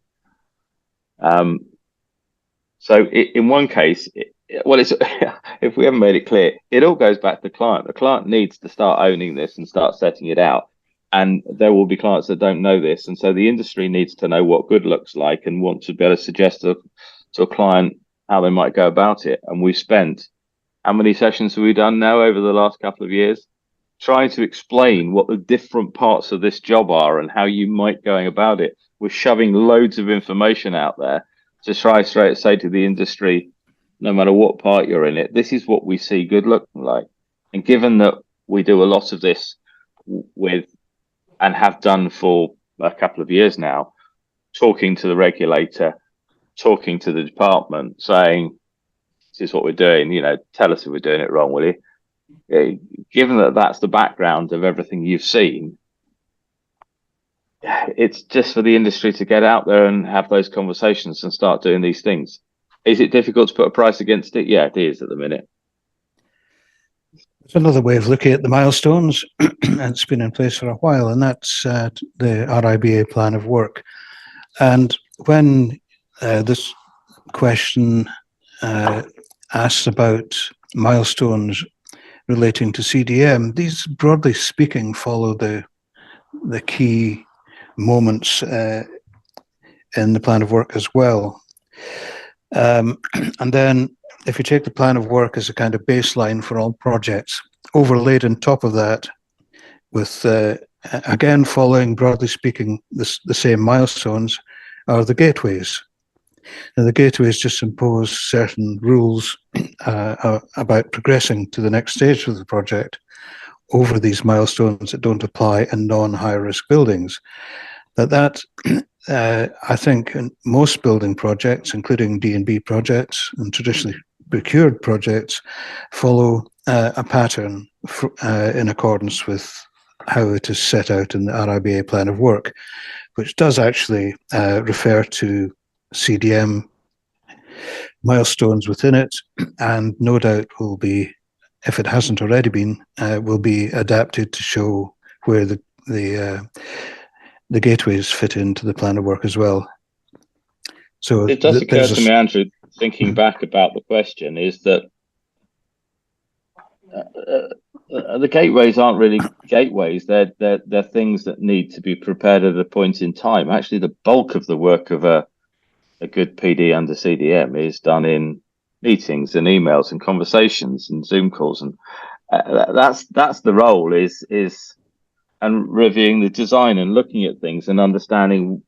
So in one case, it's if we haven't made it clear, it all goes back to the client. The client needs to start owning this and start setting it out. And there will be clients that don't know this. And so the industry needs to know what good looks like and want to be able to suggest to a client how they might go about it. And we've spent, how many sessions have we done now over the last couple of years, trying to explain what the different parts of this job are and how you might going about it. We're shoving loads of information out there to try straight say to the industry, no matter what part you're in it, this is what we see good looking like. And given that we do a lot of this with, and have done for a couple of years now, talking to the regulator, talking to the department, saying, this is what we're doing, tell us if we're doing it wrong, will you? Given that that's the background of everything you've seen, it's just for the industry to get out there and have those conversations and start doing these things. Is it difficult to put a price against it? Yeah, it is at the minute. It's another way of looking at the milestones. It's been in place for a while, and that's the RIBA plan of work. And when this question asks about milestones relating to CDM, these, broadly speaking, follow the key moments in the plan of work as well. And then if you take the plan of work as a kind of baseline for all projects, overlaid on top of that with, again, following, broadly speaking, the same milestones, are the gateways. Now, the gateways just impose certain rules about progressing to the next stage of the project over these milestones that don't apply in non-high-risk buildings. That I think in most building projects, including D&B projects and traditionally procured projects, follow a pattern in accordance with how it is set out in the RIBA plan of work, which does actually refer to CDM milestones within it, and no doubt will be, if it hasn't already been, will be adapted to show where the gateways fit into the plan of work as well. So it does occur to me, Andrew, thinking back about the question, is that the gateways aren't really gateways. They're things that need to be prepared at a point in time. Actually, the bulk of the work of a good PD under CDM is done in meetings and emails and conversations and Zoom calls, and that's the role is and reviewing the design and looking at things and understanding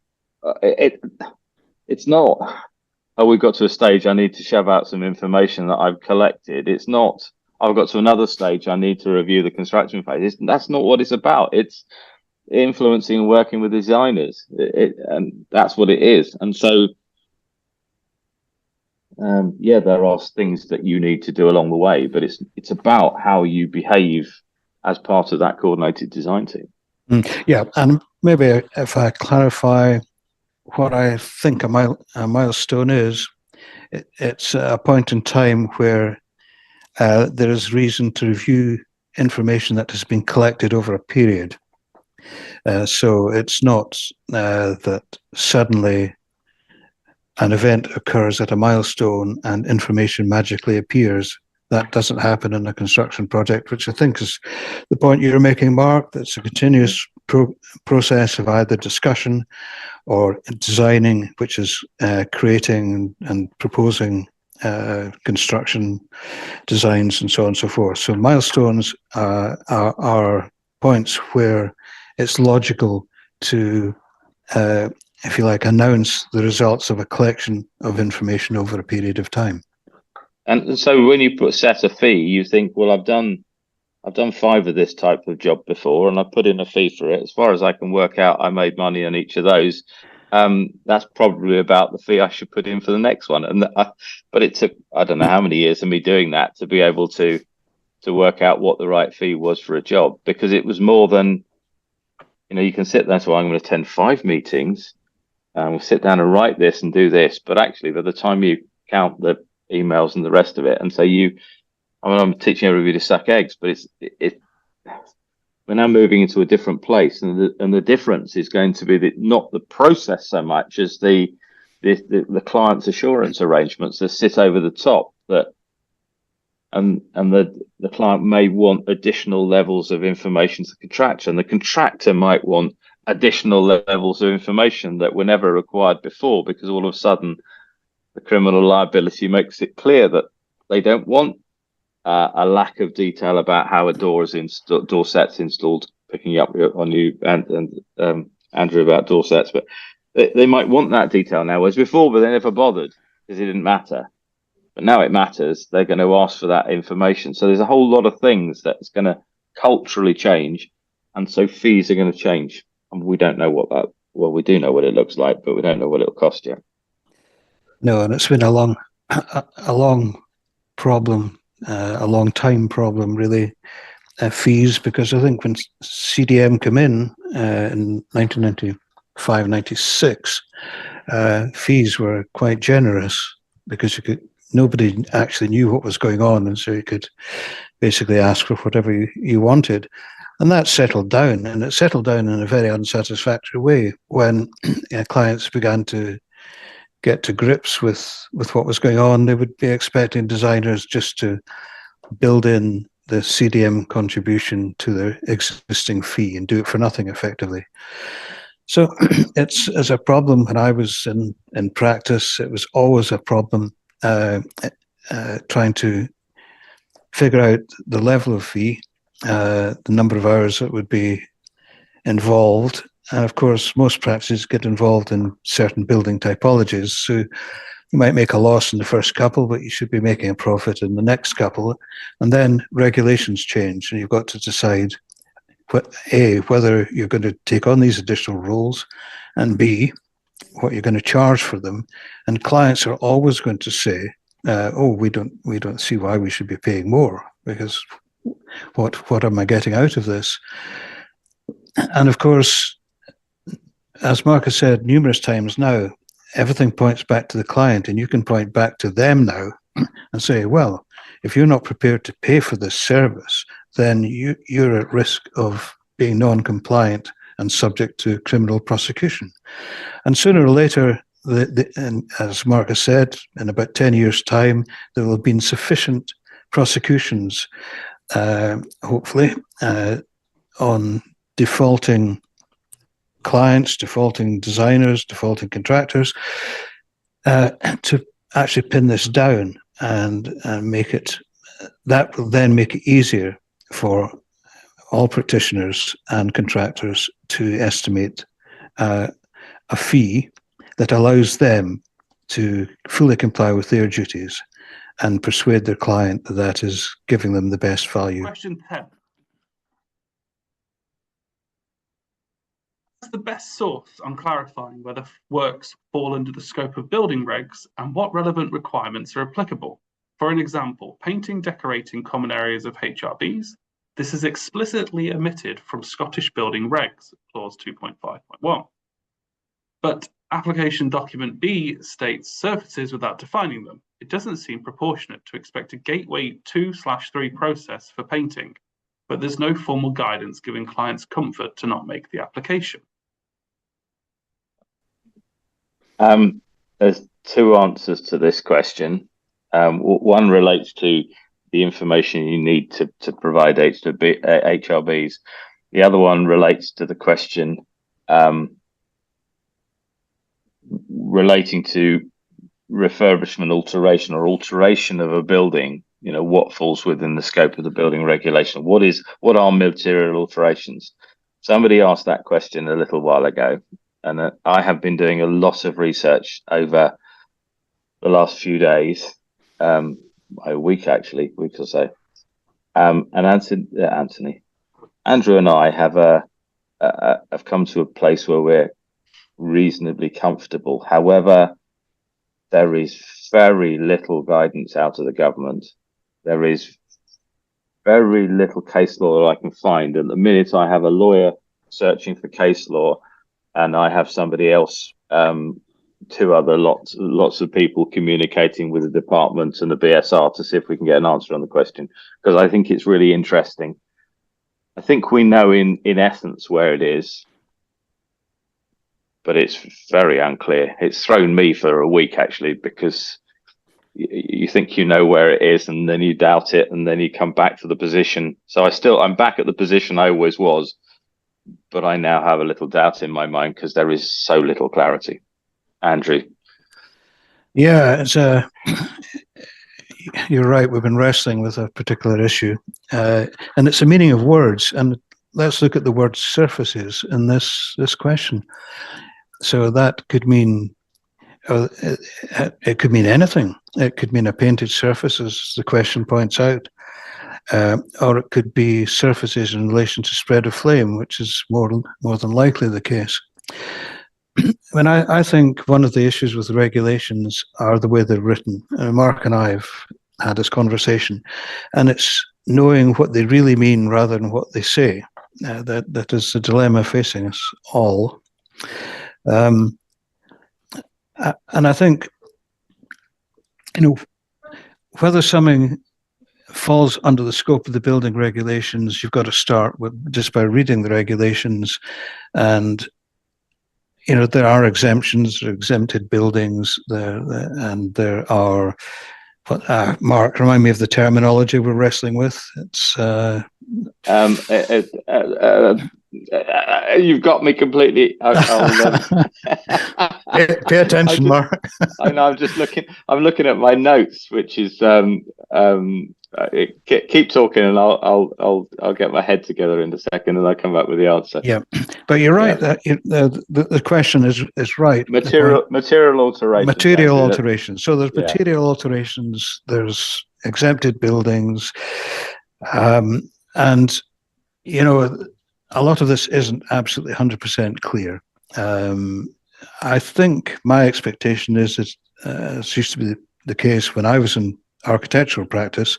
it's not, oh, we've got to a stage, I need to shove out some information that I've collected. It's not, I've got to another stage, I need to review the construction phase. That's not what it's about. It's influencing and working with designers, and that's what it is. And so yeah, there are things that you need to do along the way, but it's about how you behave as part of that coordinated design team. Yeah, and maybe if I clarify what I think a milestone is, it's a point in time where there is reason to review information that has been collected over a period. So it's not that suddenly an event occurs at a milestone and information magically appears. That doesn't happen in a construction project, which I think is the point you're making, Mark. That's a continuous process of either discussion or designing, which is creating and proposing construction designs and so on and so forth. So milestones are points where it's logical to, if you like, announce the results of a collection of information over a period of time. And so when you set a fee, you think, well, I've done 5 of this type of job before, and I put in a fee for it. As far as I can work out, I made money on each of those. That's probably about the fee I should put in for the next one. And but it took, I don't know how many years of me doing that to be able to work out what the right fee was for a job, because it was more than, you can sit there and say, well, I'm going to attend 5 meetings, and we'll sit down and write this and do this. But actually, by the time you count the emails and the rest of it, and so I'm teaching everybody to suck eggs, but we're now moving into a different place, and the difference is going to be not the process so much as the client's assurance arrangements that sit over the top, and the client may want additional levels of information to the contractor, and the contractor might want additional levels of information that were never required before, because all of a sudden the criminal liability makes it clear that they don't want a lack of detail about how a door set's installed, picking up on you and Andrew about door sets, but they might want that detail now, whereas before, but they never bothered because it didn't matter. But now it matters. They're going to ask for that information. So there's a whole lot of things that's going to culturally change, and so fees are going to change. And we don't know we do know what it looks like, but we don't know what it'll cost yet. No, and it's been a long problem, a long time problem, really, fees, because I think when CDM came in 1995, 96, fees were quite generous because nobody actually knew what was going on, and so you could basically ask for whatever you wanted. And that settled down, and it settled down in a very unsatisfactory way when clients began to get to grips with what was going on. They would be expecting designers just to build in the CDM contribution to their existing fee and do it for nothing effectively. So it's as a problem when I was in practice, it was always a problem trying to figure out the level of fee, the number of hours that would be involved. And of course, most practices get involved in certain building typologies. So you might make a loss in the first couple, but you should be making a profit in the next couple. And then regulations change, and you've got to decide, A, whether you're going to take on these additional roles, and B, what you're going to charge for them. And clients are always going to say, we don't see why we should be paying more, because what am I getting out of this? And of course, as Mark has said numerous times now, everything points back to the client, and you can point back to them now and say, well, if you're not prepared to pay for this service, then you're at risk of being non-compliant and subject to criminal prosecution. And sooner or later, and as Mark has said, in about 10 years' time, there will have been sufficient prosecutions, hopefully, on defaulting clients, defaulting designers, defaulting contractors, to actually pin this down and make it. That will then make it easier for all practitioners and contractors to estimate a fee that allows them to fully comply with their duties and persuade their client that that is giving them the best value. Question 10. What's the best source on clarifying whether works fall under the scope of building regs and what relevant requirements are applicable? For an example, painting, decorating common areas of HRBs. This is explicitly omitted from Scottish building regs, clause 2.5.1. But application document B states surfaces without defining them. It doesn't seem proportionate to expect a gateway 2/3 process for painting, but there's no formal guidance giving clients comfort to not make the application? There's two answers to this question. One relates to the information you need to provide HRBs. The other one relates to the question relating to refurbishment, alteration of a building. What falls within the scope of the building regulation? What are material alterations? Somebody asked that question a little while ago, and I have been doing a lot of research over the last few days, a week or so. And Andrew and I have come to a place where we're reasonably comfortable. However, there is very little guidance out of the government. There is very little case law I can find. At the minute, I have a lawyer searching for case law, and I have somebody else, lots of people communicating with the department and the BSR to see if we can get an answer on the question, because I think it's really interesting. I think we know in essence where it is, but it's very unclear. It's thrown me for a week, actually, because you think you know where it is, and then you doubt it, and then you come back to the position. So I'm back at the position I always was, but I now have a little doubt in my mind because there is so little clarity. Andrew? Yeah, you're right. We've been wrestling with a particular issue, and it's a meaning of words. And let's look at the word surfaces in this question. So that could mean, it could mean anything. It could mean a painted surface, as the question points out, or it could be surfaces in relation to spread of flame, which is more than likely the case. I think one of the issues with the regulations are the way they're written. Mark and I have had this conversation, and it's knowing what they really mean rather than what they say. That is the dilemma facing us all. And I think, whether something falls under the scope of the building regulations, you've got to start with just by reading the regulations. And there are exemptions, there are exempted buildings, and there are. Mark, remind me of the terminology we're wrestling with. It's you've got me completely. Pay attention, Mark. I know. I'm looking at my notes, which is keep talking, and I'll get my head together in a second, and I'll come back with the answer. Yeah, but you're right. The question is right. Material alterations. Material alterations. So there's material alterations. There's exempted buildings, and a lot of this isn't absolutely 100% clear. I think my expectation is that, as used to be the case when I was in architectural practice,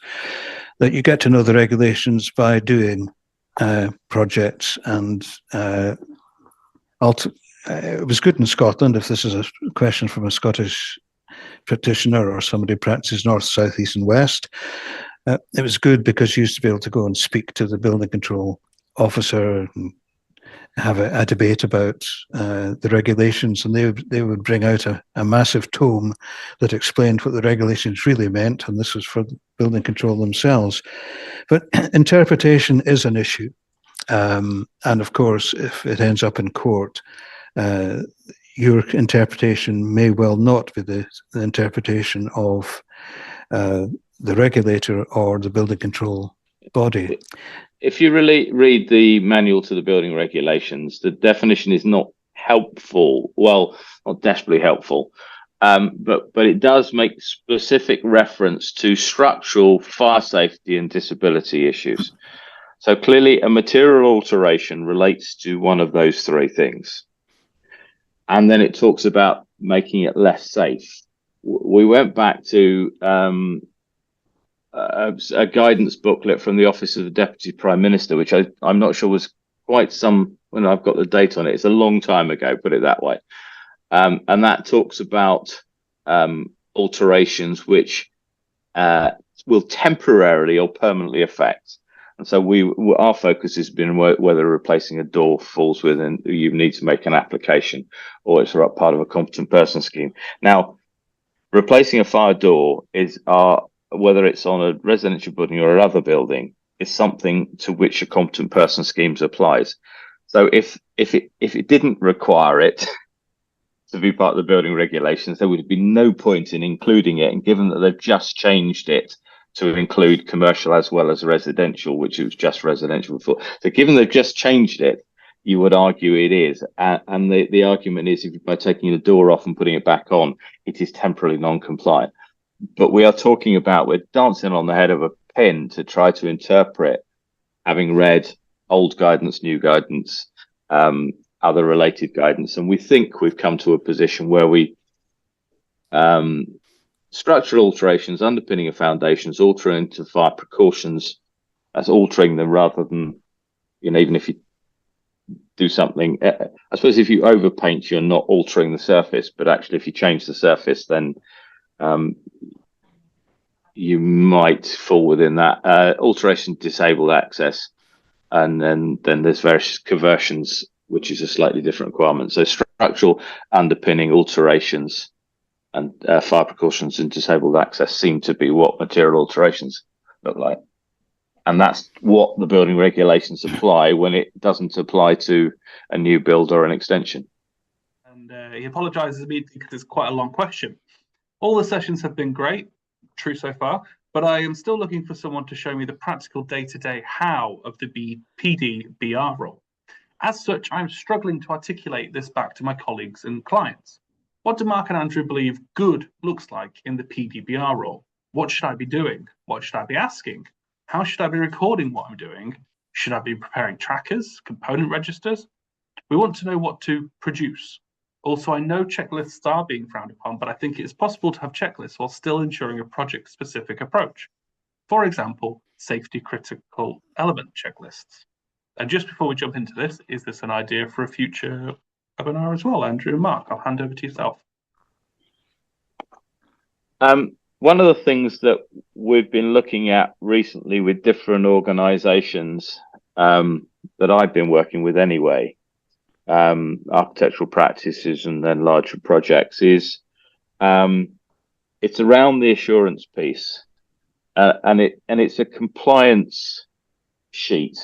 that you get to know the regulations by doing projects, and it was good in Scotland. If this is a question from a Scottish practitioner or somebody who practices north, south, east and west, it was good because you used to be able to go and speak to the building control officer and have a debate about the regulations, and they would bring out a massive tome that explained what the regulations really meant, and this was for building control themselves. But interpretation is an issue, and of course, if it ends up in court, your interpretation may well not be the interpretation of the regulator or the building control body. If you really read the manual to the building regulations, the definition is not helpful. Well, not desperately helpful, but it does make specific reference to structural, fire safety and disability issues. So clearly a material alteration relates to one of those three things. And then it talks about making it less safe. We went back to a guidance booklet from the Office of the Deputy Prime Minister, which I'm not sure was quite when I've got the date on it. It's a long time ago, put it that way. And that talks about alterations which will temporarily or permanently affect. So our focus has been whether replacing a door falls within, you need to make an application, or it's part of a competent person scheme. Now, replacing a fire door is whether it's on a residential building or another building, is something to which a competent person schemes applies. So if it didn't require it to be part of the building regulations, there would be no point in including it. And given that they've just changed it to include commercial as well as residential, which it was just residential before. So given they've just changed it, you would argue it is. And the argument is, if by taking the door off and putting it back on, it is temporarily non-compliant. But we're dancing on the head of a pin to try to interpret, having read old guidance, new guidance, other related guidance. And we think we've come to a position where structural alterations, underpinning of foundations, altering to fire precautions, that's altering them rather than, even if you do something, I suppose if you overpaint, you're not altering the surface, but actually if you change the surface, then you might fall within that. Alteration, disabled access, and then there's various conversions, which is a slightly different requirement. So structural underpinning, alterations, and fire precautions and disabled access seem to be what material alterations look like. And that's what the building regulations apply when it doesn't apply to a new build or an extension. And he apologises immediately because it's quite a long question. All the sessions have been great, true so far, but I am still looking for someone to show me the practical day-to-day how of the PD-BR role. As such, I'm struggling to articulate this back to my colleagues and clients. What do Mark and Andrew believe good looks like in the PD-BR role? What should I be doing? What should I be asking? How should I be recording what I'm doing? Should I be preparing trackers, component registers? We want to know what to produce. Also, I know checklists are being frowned upon, but I think it is possible to have checklists while still ensuring a project-specific approach. For example, safety critical element checklists. And just before we jump into this, is this an idea for a future webinar as well? Andrew and Mark, I'll hand over to yourself. One of the things that we've been looking at recently with different organizations that I've been working with anyway, architectural practices and then larger projects, is it's around the assurance piece, and it's a compliance sheet.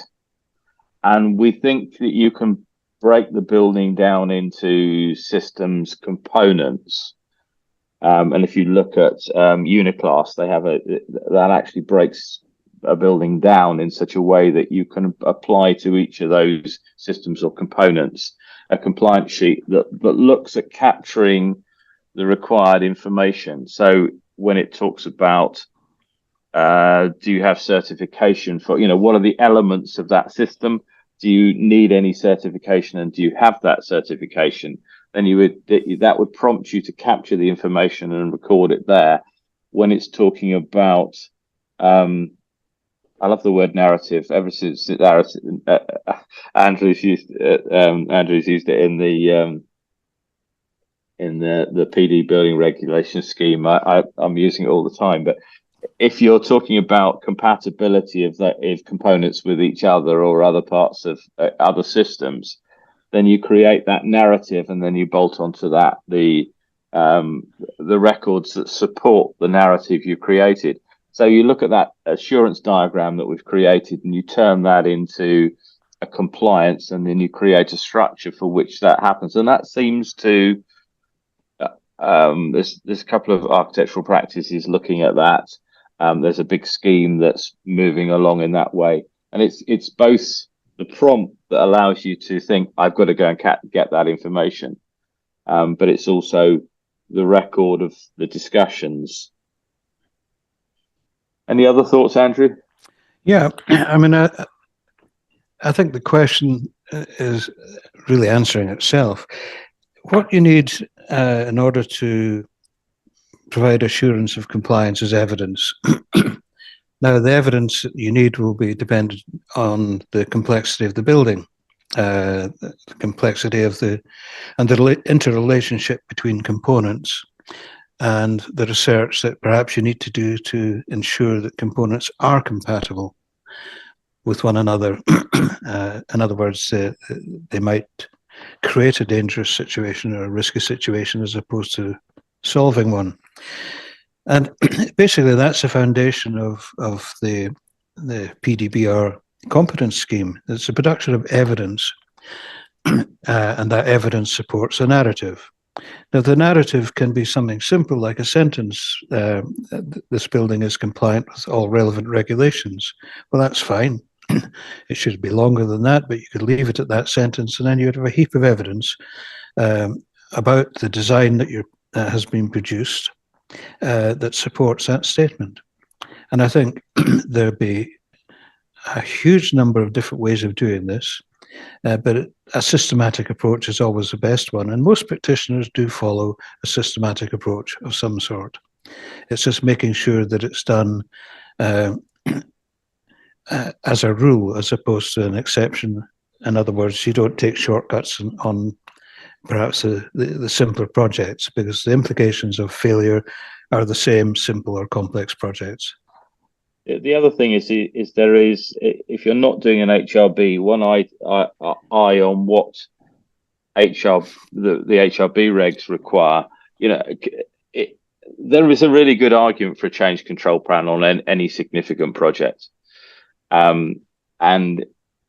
And we think that you can break the building down into systems components. And if you look at Uniclass, they have that actually breaks a building down in such a way that you can apply to each of those systems or components a compliance sheet that looks at capturing the required information. So when it talks about do you have certification for, what are the elements of that system? Do you need any certification, and do you have that certification? Then that would prompt you to capture the information and record it there. When it's talking about, I love the word narrative. Ever since Andrew's used it in the PD building regulation scheme. I'm using it all the time. But if you're talking about compatibility of components with each other or other parts of other systems, then you create that narrative, and then you bolt onto that the records that support the narrative you created. So you look at that assurance diagram that we've created, and you turn that into a compliance, and then you create a structure for which that happens. And that seems to there's a couple of architectural practices looking at that. There's a big scheme that's moving along in that way, and it's both the prompt that allows you to think, I've got to go and get that information, but it's also the record of the discussions. Any other thoughts, Andrew? Yeah, I mean, I think the question is really answering itself. What you need in order to provide assurance of compliance is evidence. Now, the evidence that you need will be dependent on the complexity of the building, the complexity of the interrelationship between components, and the research that perhaps you need to do to ensure that components are compatible with one another. In other words, they might create a dangerous situation or a risky situation as opposed to solving one. And basically, that's the foundation of the PDBR competence scheme. It's the production of evidence, and that evidence supports a narrative. Now, the narrative can be something simple like a sentence. This building is compliant with all relevant regulations. Well, that's fine. It should be longer than that, but you could leave it at that sentence, and then you'd have a heap of evidence about the design that has been produced that supports that statement. And I think there'd be a huge number of different ways of doing this, but a systematic approach is always the best one. And most practitioners do follow a systematic approach of some sort. It's just making sure that it's done as a rule as opposed to an exception. In other words, you don't take shortcuts on perhaps the simpler projects, because the implications of failure are the same simple or complex projects. The other thing is there is, if you're not doing an HRB, one eye on what the HRB regs require. There is a really good argument for a change control plan on any significant project, and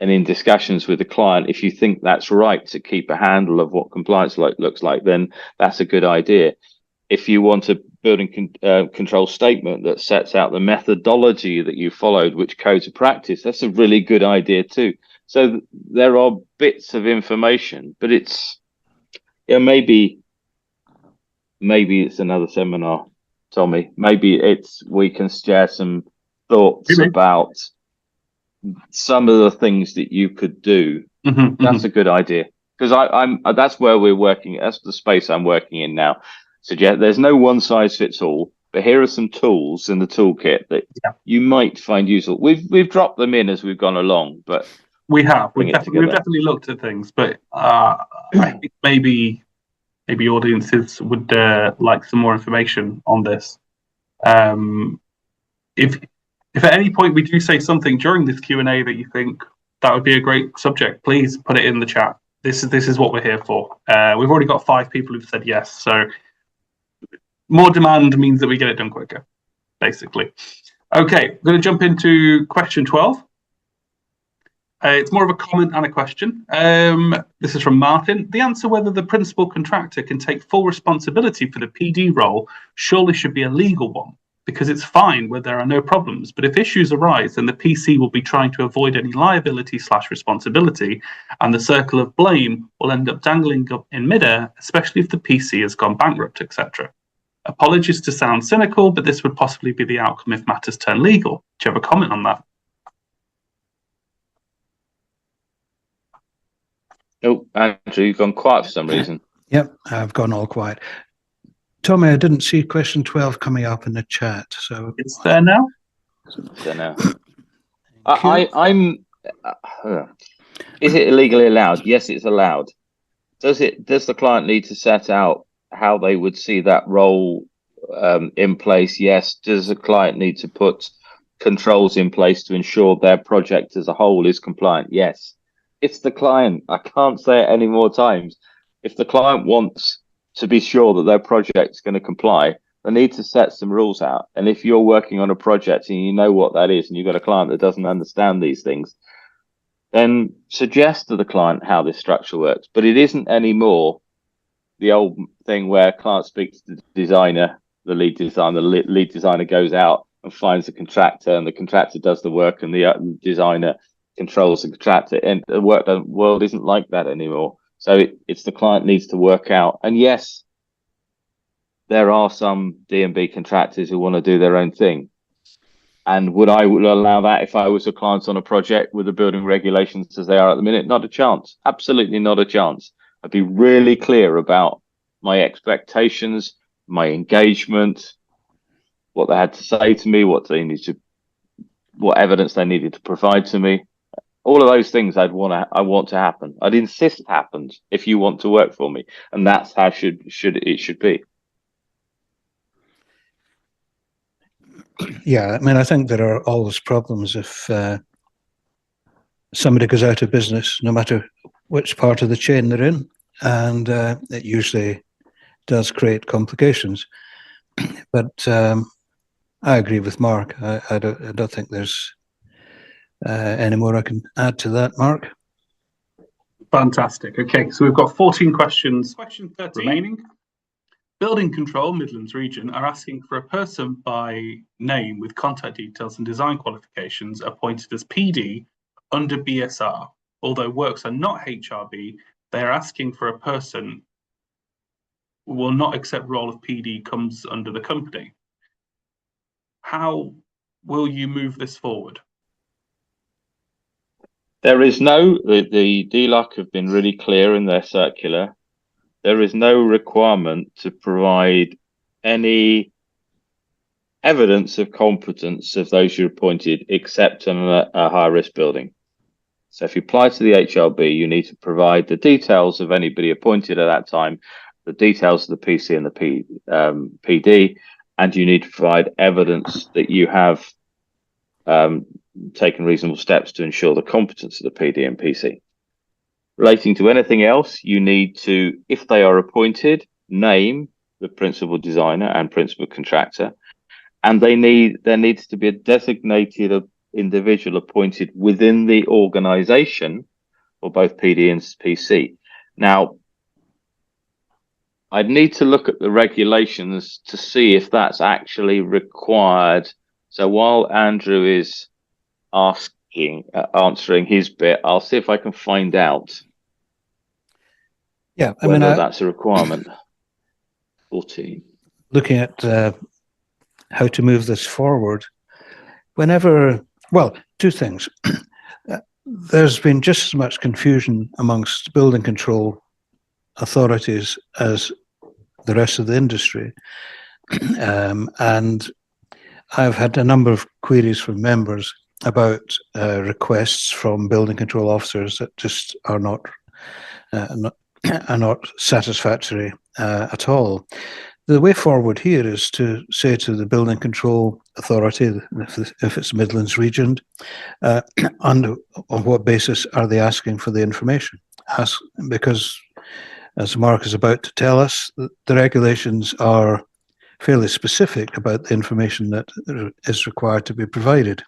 in discussions with the client, if you think that's right to keep a handle of what compliance looks like, then that's a good idea. If you want a building control statement that sets out the methodology that you followed, which codes of practice, that's a really good idea too. So there are bits of information, but it's, maybe it's another seminar, Tommy. Maybe we can share some thoughts about some of the things that you could do. That's a good idea, because that's where we're working. That's the space I'm working in now. Suggest there's no one size fits all, but here are some tools in the toolkit that you might find useful. We've dropped them in as we've gone along, but we've definitely looked at things, but I think maybe audiences would like some more information on this. If at any point we do say something during this Q&A that you think that would be a great subject, please put it in the chat. This is what we're here for. We've already got 5 people who've said yes, so more demand means that we get it done quicker, basically. Okay, I'm going to jump into question 12. It's more of a comment and a question. This is from Martin. The answer whether the principal contractor can take full responsibility for the PD role surely should be a legal one, because it's fine where there are no problems. But if issues arise, then the PC will be trying to avoid any liability/responsibility, and the circle of blame will end up dangling up in midair, especially if the PC has gone bankrupt, etc. Apologies to sound cynical, but this would possibly be the outcome if matters turn legal. Do you have a comment on that? Oh, Andrew, you've gone quiet for some reason. Yep, I've gone all quiet. Tommy, I didn't see question 12 coming up in the chat, so it's there now. It's there now. Is it illegally allowed? Yes, it's allowed. Does the client need to set out how they would see that role in place? Yes. Does the client need to put controls in place to ensure their project as a whole is compliant? Yes. It's the client. I can't say it any more times. If the client wants to be sure that their project's going to comply, they need to set some rules out. And if you're working on a project and you know what that is, and you've got a client that doesn't understand these things, then suggest to the client how this structure works. But it isn't anymore the old thing where client speaks to the designer, the lead designer goes out and finds the contractor, and the contractor does the work, and the designer controls the contractor. And the world isn't like that anymore. So it's the client needs to work out. And yes, there are some D&B contractors who want to do their own thing. And would I allow that if I was a client on a project with the building regulations as they are at the minute? Not a chance. Absolutely not a chance. I'd be really clear about my expectations, my engagement, what they had to say to me, what evidence they needed to provide to me. All of those things I want to happen. I'd insist happens if you want to work for me, and that's how it should be. Yeah, I mean, I think there are always problems if somebody goes out of business, no matter which part of the chain they're in, and it usually does create complications. But I agree with Mark. I don't think there's any more I can add to that, Mark. Fantastic. Okay, so we've got 14 questions. Question 13 remaining. Building Control Midlands Region are asking for a person by name with contact details and design qualifications appointed as PD under BSR. Although works are not HRB, they are asking for a person who will not accept role of PD comes under the company. How will you move this forward? There is no, the DLUC have been really clear in their circular. There is no requirement to provide any evidence of competence of those you appointed, except on a high-risk building. So if you apply to the HRB, you need to provide the details of anybody appointed at that time, the details of the PC and the PD, and you need to provide evidence that you have taken reasonable steps to ensure the competence of the PD and PC. Relating to anything else, you need to, if they are appointed, name the principal designer and principal contractor, and there needs to be a designated individual appointed within the organisation for both PD and PC. Now, I'd need to look at the regulations to see if that's actually required. So while Andrew is answering his bit, I'll see if I can find out. Yeah, I mean, that's a requirement. 14. Looking at how to move this forward, well, two things. There's been just as much confusion amongst building control authorities as the rest of the industry. And I've had a number of queries from members about requests from building control officers that just are not satisfactory at all. The way forward here is to say to the building control authority, if it's Midlands Region, on what basis are they asking for the information? Because, as Mark is about to tell us, the regulations are fairly specific about the information that is required to be provided.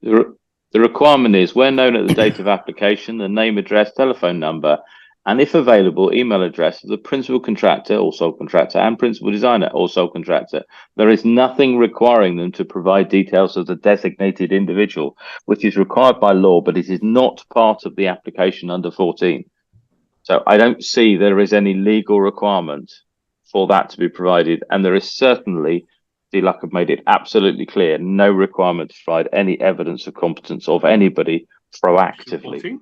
The requirement is, where known at the date of application, the name, address, telephone number, and if available, email address of the principal contractor or sole contractor and principal designer or sole contractor. There is nothing requiring them to provide details of the designated individual, which is required by law, but it is not part of the application under 14. So I don't see there is any legal requirement for that to be provided. And there is certainly, DLUC have made it absolutely clear, no requirement to provide any evidence of competence of anybody proactively. 14.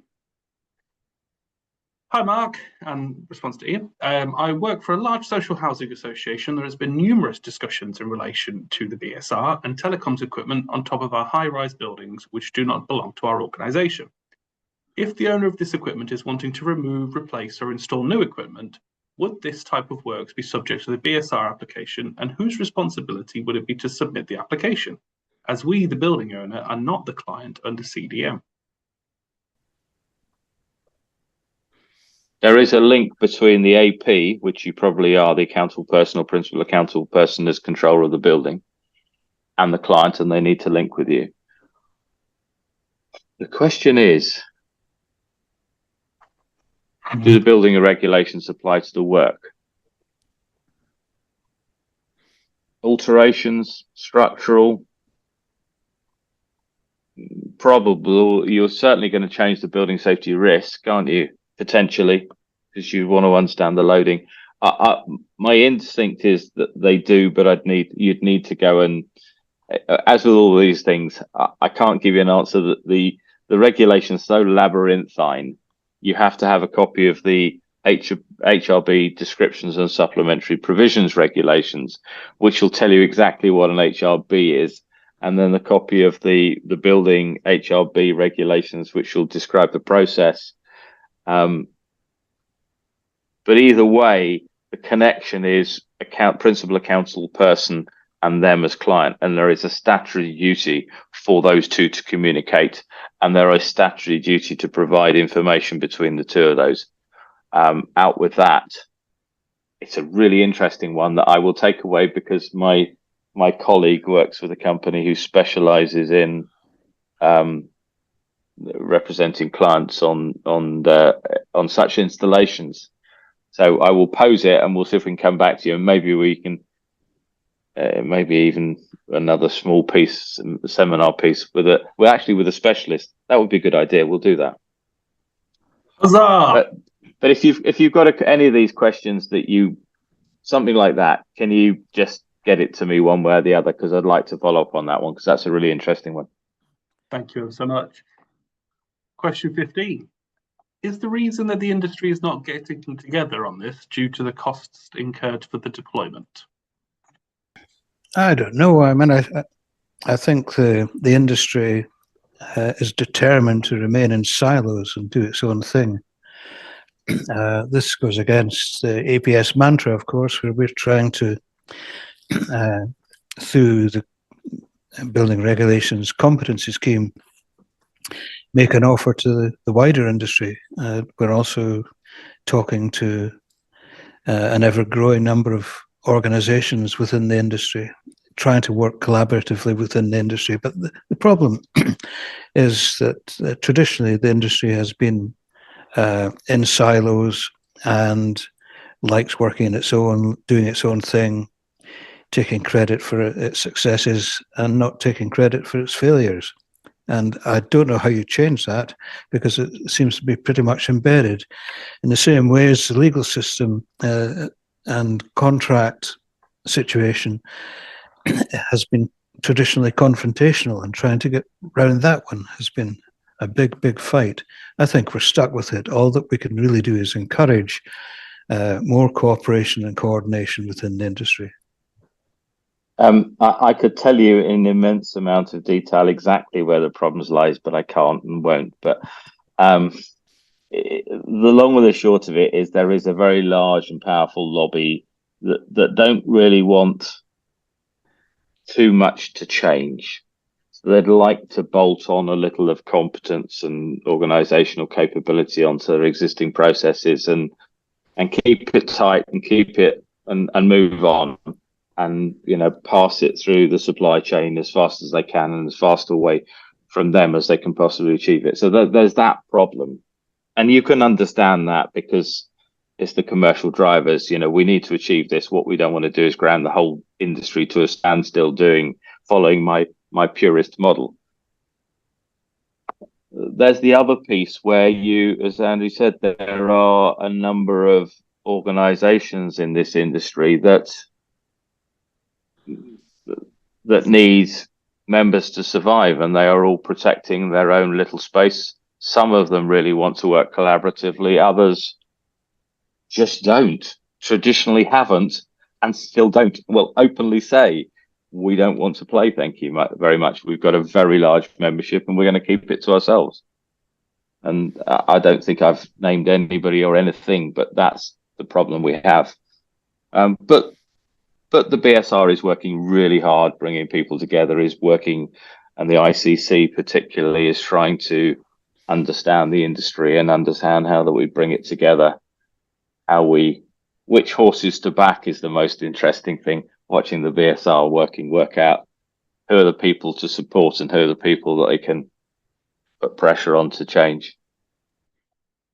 Hi, Mark, and response to Ian. I work for a large social housing association. There has been numerous discussions in relation to the BSR and telecoms equipment on top of our high-rise buildings, which do not belong to our organisation. If the owner of this equipment is wanting to remove, replace, or install new equipment, would this type of works be subject to the BSR application, and whose responsibility would it be to submit the application, as we, the building owner, are not the client under CDM? There is a link between the AP, which you probably are, the accountable person or principal accountable person as controller of the building, and the client, and they need to link with you. The question is, do the building regulations apply to the work? Alterations, structural, probably, you're certainly going to change the building safety risk, aren't you? Potentially, because you want to understand the loading. My instinct is that they do, but you'd need to go and, as with all these things, I can't give you an answer. That the regulation's so labyrinthine. You have to have a copy of the HRB descriptions and supplementary provisions regulations, which will tell you exactly what an HRB is, and then the copy of the building HRB regulations, which will describe the process. But either way, the connection is principal accountable person and them as client, and there is a statutory duty for those two to communicate and there is statutory duty to provide information between the two of those. Out with that, it's a really interesting one that I will take away because my colleague works with a company who specialises in representing clients on such installations. So I will pose it, and we'll see if we can come back to you, and maybe we can, maybe even another small piece, seminar piece with a specialist. That would be a good idea. We'll do that. Huzzah! But if you've got any of these questions something like that, can you just get it to me one way or the other? Because I'd like to follow up on that one, because that's a really interesting one. Thank you so much. Question 15. Is the reason that the industry is not getting together on this due to the costs incurred for the deployment? I don't know. I mean, I think the industry is determined to remain in silos and do its own thing. This goes against the APS mantra, of course, where we're trying to, through the Building Regulations Competency Scheme, make an offer to the wider industry. We're also talking to an ever-growing number of organizations within the industry, trying to work collaboratively within the industry. But the problem is that traditionally the industry has been in silos and likes working in its own, doing its own thing, taking credit for its successes and not taking credit for its failures. And I don't know how you change that, because it seems to be pretty much embedded in the same way as the legal system and contract situation has been traditionally confrontational, and trying to get around that one has been a big fight. I think we're stuck with it. All that we can really do is encourage more cooperation and coordination within the industry. I could tell you in immense amount of detail exactly where the problems lies, but I can't and won't. But the long or the short of it is there is a very large and powerful lobby that don't really want too much to change. So they'd like to bolt on a little of competence and organizational capability onto their existing processes and keep it tight and keep it and move on. And, pass it through the supply chain as fast as they can and as fast away from them as they can possibly achieve it. So there's that problem. And you can understand that because it's the commercial drivers. We need to achieve this. What we don't want to do is ground the whole industry to a standstill following my purist model. There's the other piece where as Andrew said, there are a number of organizations in this industry that need members to survive, and they are all protecting their own little space. Some of them really want to work collaboratively, others just don't, traditionally haven't, and still don't. Well, openly say, we don't want to play, thank you very much. We've got a very large membership and we're going to keep it to ourselves. And I don't think I've named anybody or anything, but that's the problem we have. But the BSR is working really hard, bringing people together, and the ICC particularly is trying to understand the industry and understand how that we bring it together. Which horses to back is the most interesting thing, watching the BSR work out who are the people to support and who are the people that they can put pressure on to change.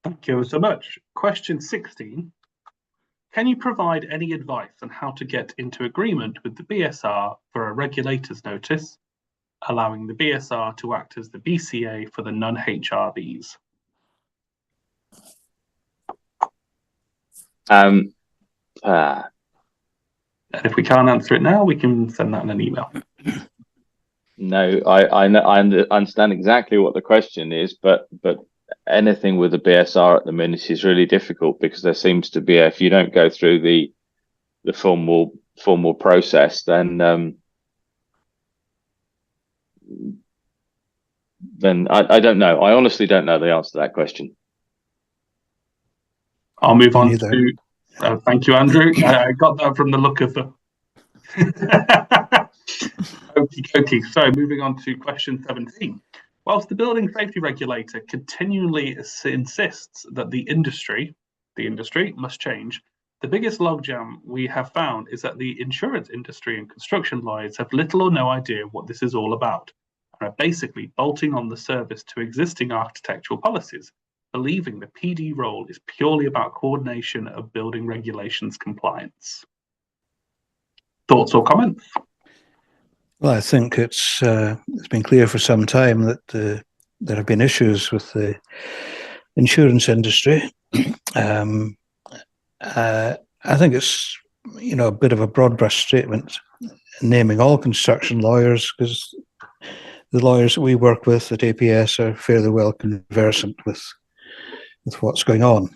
Thank you so much. Question 16. Can you provide any advice on how to get into agreement with the BSR for a regulator's notice, allowing the BSR to act as the BCA for the non-HRBs? And if we can't answer it now, we can send that in an email. No, I understand exactly what the question is, but anything with the BSR at the minute is really difficult because there seems to be if you don't go through the formal process, then I don't know. I honestly don't know the answer to that question. I'll move on to. Thank you, Andrew. I got that from the look of the. Okay. So moving on to question 17. Whilst the building safety regulator continually insists that the industry must change, the biggest logjam we have found is that the insurance industry and construction lawyers have little or no idea what this is all about, and are basically bolting on the service to existing architectural policies, believing the PD role is purely about coordination of building regulations compliance. Thoughts or comments? Well, I think it's been clear for some time that there have been issues with the insurance industry. I think it's a bit of a broad brush statement naming all construction lawyers, because the lawyers that we work with at APS are fairly well conversant with what's going on.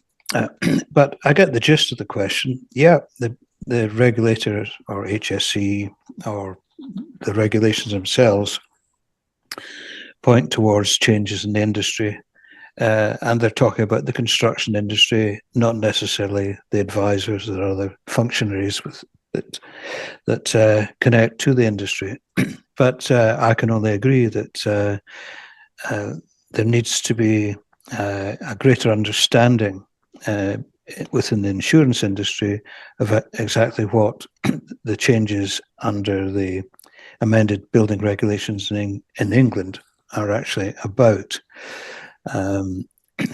But I get the gist of the question. Yeah, the regulator or HSE or the regulations themselves point towards changes in the industry, and they're talking about the construction industry, not necessarily the advisors or other functionaries that connect to the industry. But I can only agree that there needs to be a greater understanding within the insurance industry of exactly what the changes under the amended building regulations in England are actually about.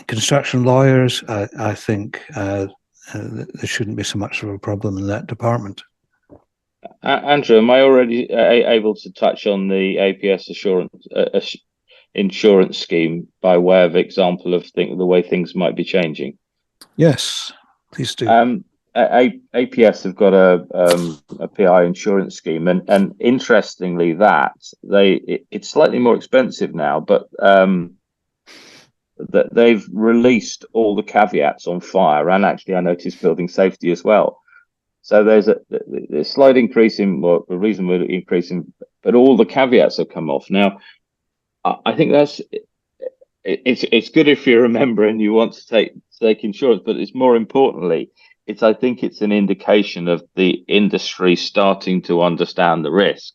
Construction lawyers, I think there shouldn't be so much of a problem in that department. Andrew, am I already able to touch on the APS insurance scheme by way of example of the way things might be changing? Yes, please do. APS have got a PI insurance scheme, and interestingly, it's slightly more expensive now, but that they've released all the caveats on fire, and actually, I noticed building safety as well. So there's a slight increase in, well, a reasonable increase in, but all the caveats have come off. Now, I think it's good if you remember and you want to take insurance, but it's more importantly, I think it's an indication of the industry starting to understand the risk,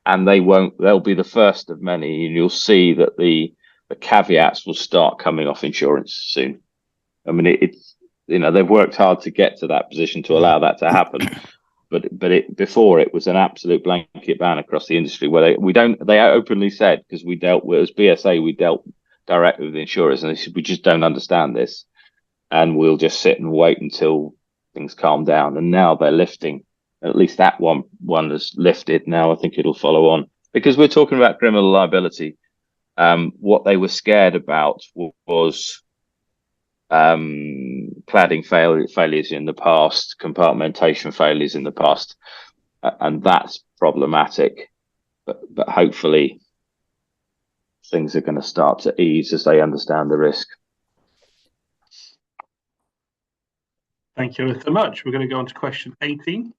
and they'll be the first of many, and you'll see that the caveats will start coming off insurance soon. I mean, they've worked hard to get to that position to allow that to happen, but before it was an absolute blanket ban across the industry where they openly said, because we dealt with, as BSA, we dealt directly with the insurers, and they said, we just don't understand this, and we'll just sit and wait until things calm down. And now they're lifting. At least that one has lifted. Now I think it'll follow on, because we're talking about criminal liability. What they were scared about was cladding failures in the past, compartmentation failures in the past, and that's problematic. But hopefully things are going to start to ease as they understand the risk. Thank you so much. We're going to go on to question 18.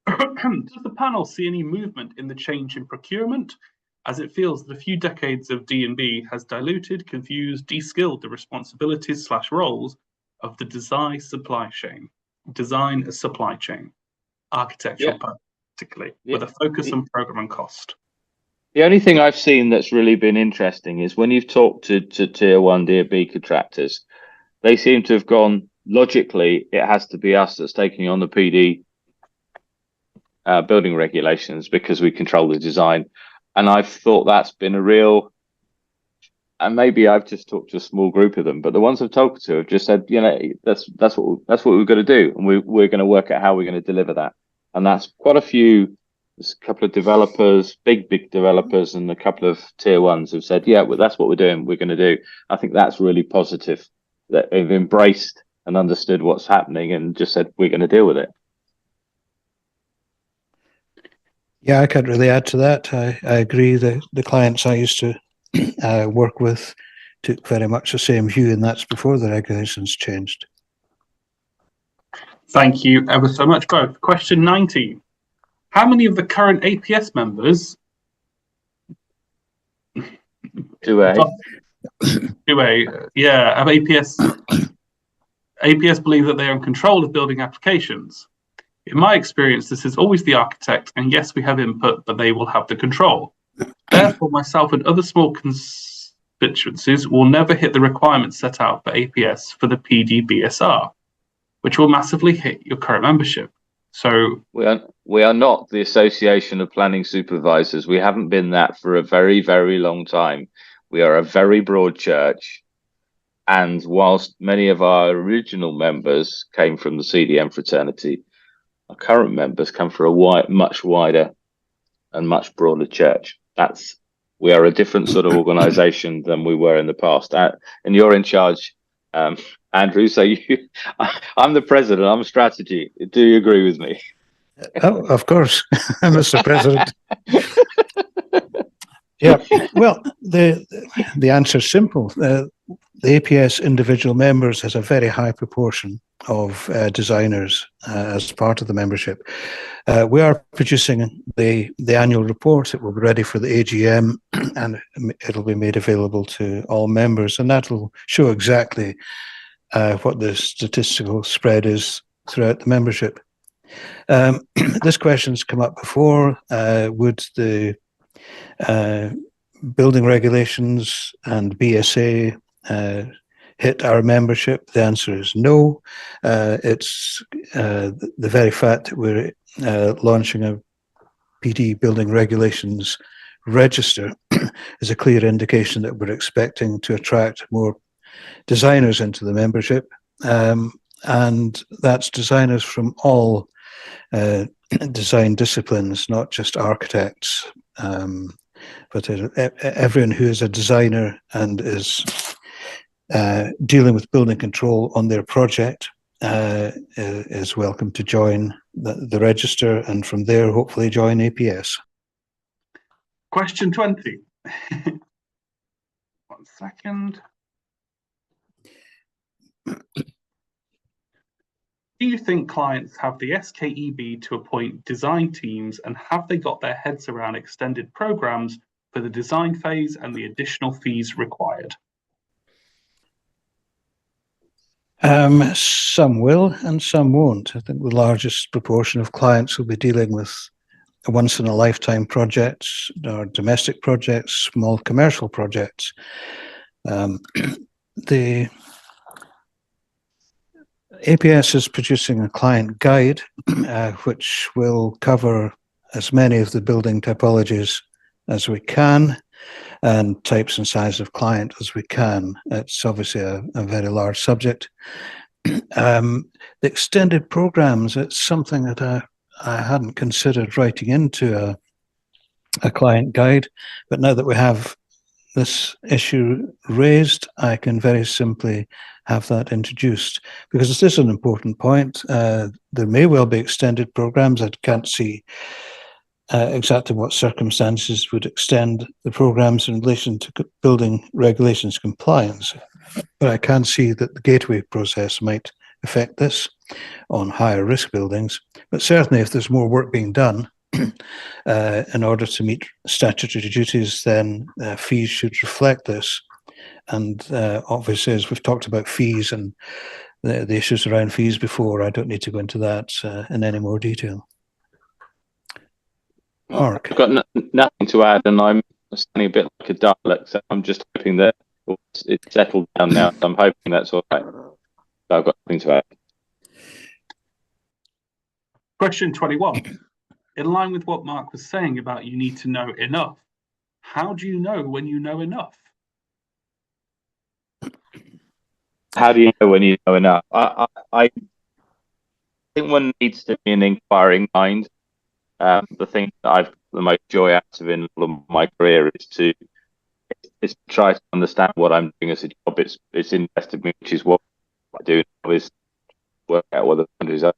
Does the panel see any movement in the change in procurement, as it feels that a few decades of D&B has diluted, confused, de-skilled the responsibilities / roles of the design supply chain, architectural particularly, with a focus on program and cost? The only thing I've seen that's really been interesting is when you've talked to tier 1 D&B contractors, they seem to have gone, logically, it has to be us that's taking on the PD building regulations because we control the design. And I've thought that's been a real, and maybe I've just talked to a small group of them, but the ones I've talked to have just said, that's what we've got to do, and we're going to work out how we're going to deliver that. And that's quite a few. There's a couple of developers, big developers, and a couple of tier 1s who've said, yeah, well, that's what we're doing. We're going to do. I think that's really positive that they've embraced and understood what's happening and just said, we're going to deal with it. Yeah, I can't really add to that. I agree. The clients I used to work with took very much the same view, and that's before the regulations changed. Thank you ever so much, both. Question 19. How many of the current APS members of APS believe that they are in control of building applications? In my experience, this is always the architect, and yes, we have input, but they will have the control. Therefore, myself and other small constituencies will never hit the requirements set out for APS for the PDBSR, which will massively hit your current membership. So we are not the Association of Planning Supervisors. We haven't been that for a very, very long time. We are a very broad church. And whilst many of our original members came from the CDM fraternity, our current members come from a much wider and much broader church. We are a different sort of organisation than we were in the past. And you're in charge, Andrew. So I'm the president. I'm strategy. Do you agree with me? Oh, of course, Mr. President. Yeah. Well, the answer is simple. The APS individual members has a very high proportion of designers as part of the membership. We are producing the annual report. It will be ready for the AGM, and it'll be made available to all members, and that will show exactly what the statistical spread is throughout the membership. This question's come up before. Would the building regulations and BSA hit our membership? The answer is no. It's the very fact that we're launching a PD building regulations register is a clear indication that we're expecting to attract more designers into the membership. And that's designers from all design disciplines, not just architects, but everyone who is a designer and is dealing with building control on their project is welcome to join the register, and from there hopefully join APS. Question 20. 1 second. Do you think clients have the SKEB to appoint design teams, and have they got their heads around extended programs for the design phase and the additional fees required? Some will and some won't. I think the largest proportion of clients will be dealing with once in a lifetime projects or domestic projects, small commercial projects. The APS is producing a client guide which will cover as many of the building typologies as we can and types and size of client as we can. It's obviously a very large subject. The extended programs, it's something that I hadn't considered writing into a client guide, but now that we have this issue raised, I can very simply have that introduced, because this is an important point. There may well be extended programs. I can't see exactly what circumstances would extend the programs in relation to building regulations compliance, but I can see that the gateway process might affect this on higher risk buildings. But certainly if there's more work being done in order to meet statutory duties, then fees should reflect this. And obviously, as we've talked about fees and the issues around fees before, I don't need to go into that in any more detail. Mark? I've got nothing to add, and I'm standing a bit like a Dalek, so I'm just hoping that it's settled down now. So I'm hoping that's all right. So I've got nothing to add. Question 21. In line with what Mark was saying about you need to know enough, how do you know when you know enough? How do you know when you know enough? I think one needs to be an inquiring mind. The thing that I've got the most joy out of in my career is to try to understand what I'm doing as a job. It's interested me, which is what I do now, is work out what the boundaries are.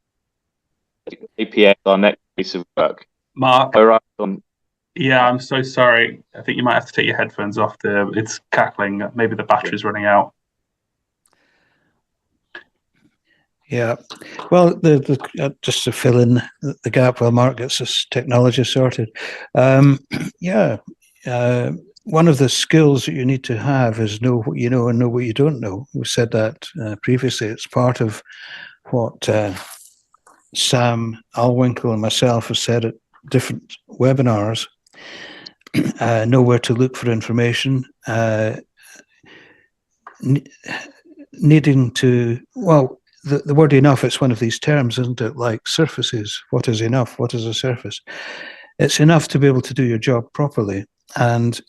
APS, our next piece of work. Mark? Right on. Yeah, I'm so sorry. I think you might have to take your headphones off. It's cackling. Maybe the battery's running out. Yeah, well, just to fill in the gap while Mark gets this technology sorted. One of the skills that you need to have is know what you know and know what you don't know. We said that previously. It's part of what Sam Alwinkle and myself have said at different webinars. Know where to look for information. needing to, well, the word enough, it's one of these terms, isn't it? Like surfaces. What is enough? What is a surface? It's enough to be able to do your job properly. And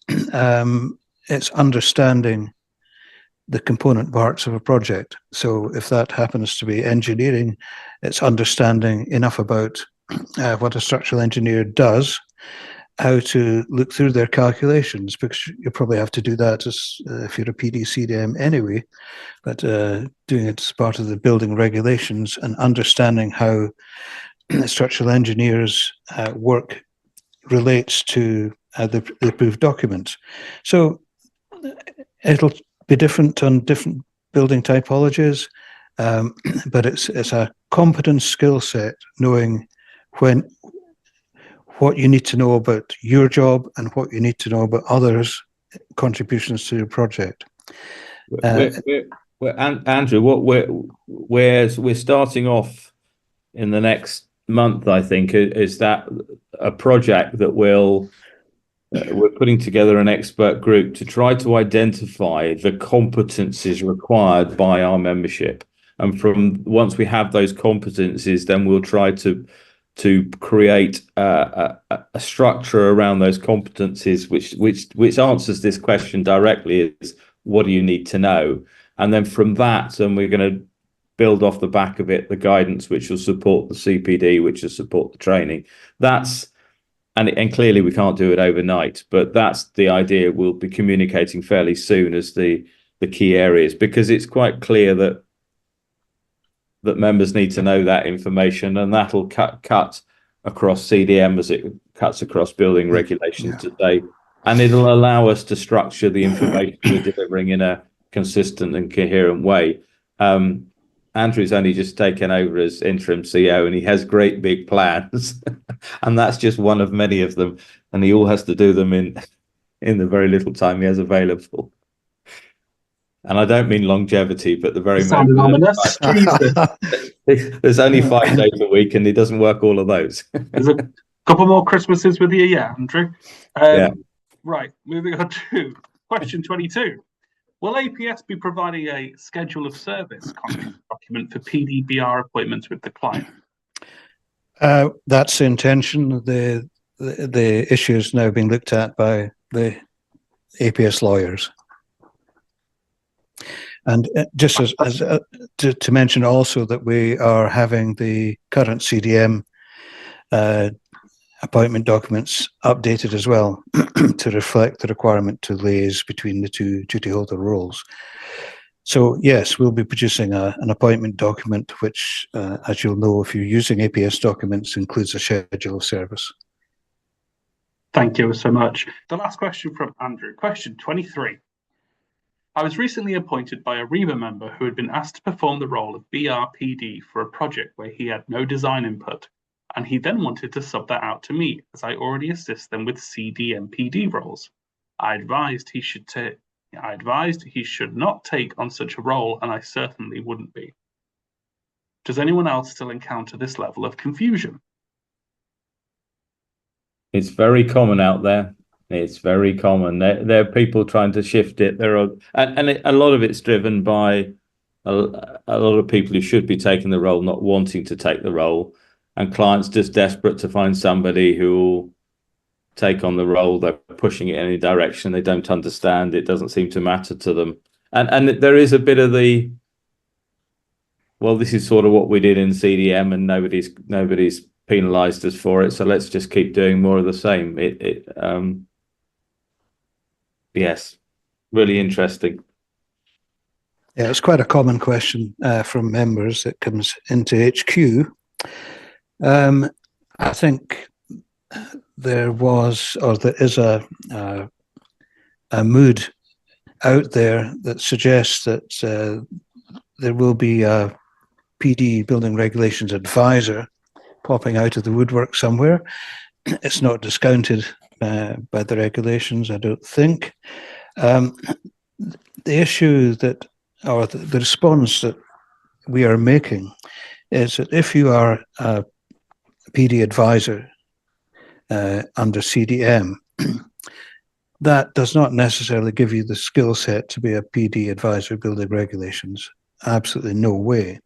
it's understanding the component parts of a project. So if that happens to be engineering, it's understanding enough about what a structural engineer does, how to look through their calculations, because you probably have to do that as if you're a PD CDM anyway, but doing it as part of the building regulations and understanding how structural engineers work relates to the approved documents. So it'll be different on different building typologies, but it's a competent skill set, knowing what you need to know about your job and what you need to know about others' contributions to your project. Andrew, we're starting off in the next month, I think, is that a project that we're putting together an expert group to try to identify the competencies required by our membership. And from once we have those competencies, then we'll try to create a structure around those competencies, which answers this question directly: is what do you need to know? And then from that, and we're going to build off the back of it the guidance which will support the CPD, which will support the training. And clearly we can't do it overnight, but that's the idea. We'll be communicating fairly soon as the key areas, because it's quite clear that members need to know that information, and that'll cut across CDM as it cuts across building regulations today, and it'll allow us to structure the information we're delivering in a consistent and coherent way. Andrew's only just taken over as interim CEO, and he has great big plans, and that's just one of many of them, and he all has to do them in the very little time he has available. And I don't mean longevity, but the very sounded ominous. There's only 5 days a week, and he doesn't work all of those. There's a couple more Christmases with you, Andrew. Right, moving on to question 22. Will APS be providing a schedule of service contract document for PDBR appointments with the client? That's the intention. The issue is now being looked at by the APS lawyers. And just to mention also that we are having the current CDM appointment documents updated as well to reflect the requirement to liaise between the two duty holder roles. So yes, we'll be producing an appointment document, which, as you'll know, if you're using APS documents, includes a schedule of service. Thank you so much. The last question from Andrew, question 23. I was recently appointed by a REBA member who had been asked to perform the role of BRPD for a project where he had no design input, and he then wanted to sub that out to me, as I already assist them with CDMPD roles. I advised he should not take on such a role, and I certainly wouldn't be. Does anyone else still encounter this level of confusion? It's very common out there. It's very common. There are people trying to shift it. A lot of it's driven by a lot of people who should be taking the role not wanting to take the role, and clients just desperate to find somebody who will take on the role. They're pushing it in any direction. They don't understand. It doesn't seem to matter to them. And there is a bit of the, well, this is sort of what we did in CDM, and nobody's penalised us for it, so let's just keep doing more of the same. Yes, really interesting. Yeah, it's quite a common question from members that comes into HQ. I think there was, or there is a mood out there that suggests that there will be a PD building regulations advisor popping out of the woodwork somewhere. It's not discounted by the regulations, I don't think. The issue that, or the response that we are making is that if you are a PD advisor under CDM, that does not necessarily give you the skill set to be a PD advisor building regulations. Absolutely no way.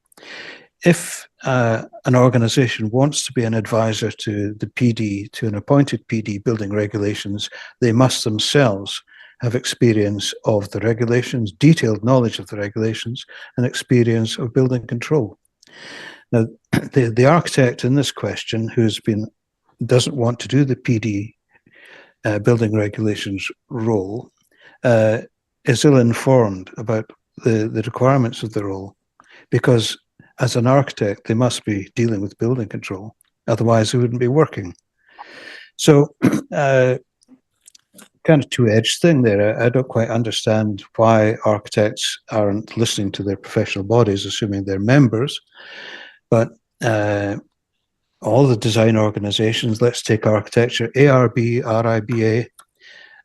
If an organization wants to be an advisor to the PD, to an appointed PD building regulations, they must themselves have experience of the regulations, detailed knowledge of the regulations, and experience of building control. Now, the architect in this question, doesn't want to do the PD building regulations role, is ill-informed about the requirements of the role, because as an architect, they must be dealing with building control. Otherwise, they wouldn't be working. So, kind of two-edged thing there. I don't quite understand why architects aren't listening to their professional bodies, assuming they're members. But all the design organizations, let's take architecture, ARB, RIBA,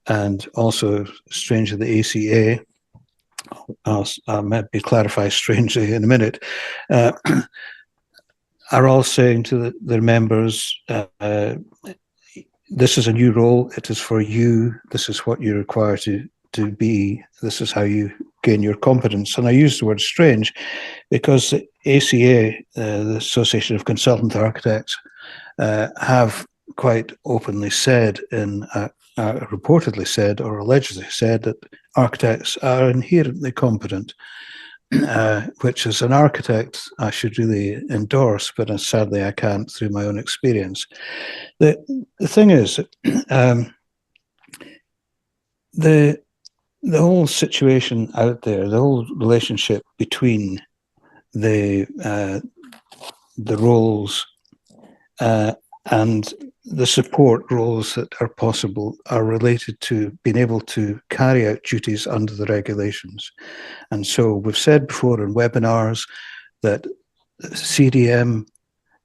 and also, strangely, the ACA, I'll maybe clarify strangely in a minute, are all saying to their members, this is a new role, it is for you, this is what you require to be, this is how you gain your competence. And I use the word strange because the ACA, the Association of Consultant Architects, have quite openly said, reportedly said or allegedly said, that architects are inherently competent, which as an architect I should really endorse, but sadly I can't through my own experience. The thing is, the whole situation out there, the whole relationship between the roles and the support roles that are possible are related to being able to carry out duties under the regulations. And so we've said before in webinars that CDM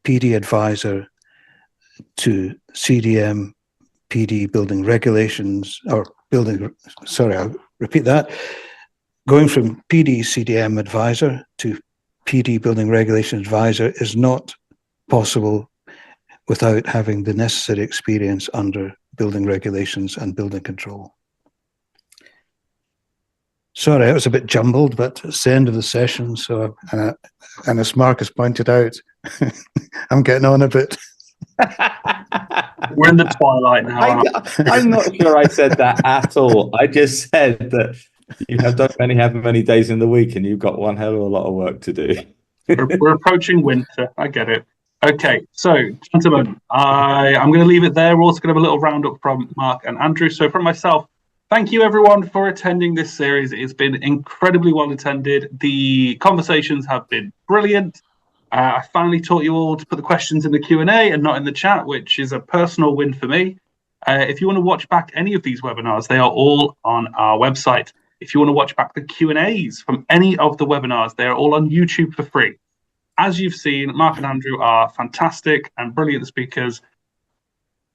PD advisor to CDM PD building regulations, or building, sorry, I'll repeat that, going from PD CDM advisor to PD building regulation advisor is not possible without having the necessary experience under building regulations and building control. Sorry, it was a bit jumbled, but it's the end of the session, so, and as Mark has pointed out, I'm getting on a bit. We're in the twilight now. I'm not sure I said that at all. I just said that you don't only have many days in the week and you've got one hell of a lot of work to do. We're approaching winter. I get it. Okay, so gentlemen, I'm going to leave it there. We're also going to have a little roundup from Mark and Andrew. So from myself, thank you everyone for attending this series. It's been incredibly well attended. The conversations have been brilliant. I finally taught you all to put the questions in the Q&A and not in the chat, which is a personal win for me. If you want to watch back any of these webinars, they are all on our website. If you want to watch back the Q&As from any of the webinars, they are all on YouTube for free. As you've seen, Mark and Andrew are fantastic and brilliant speakers,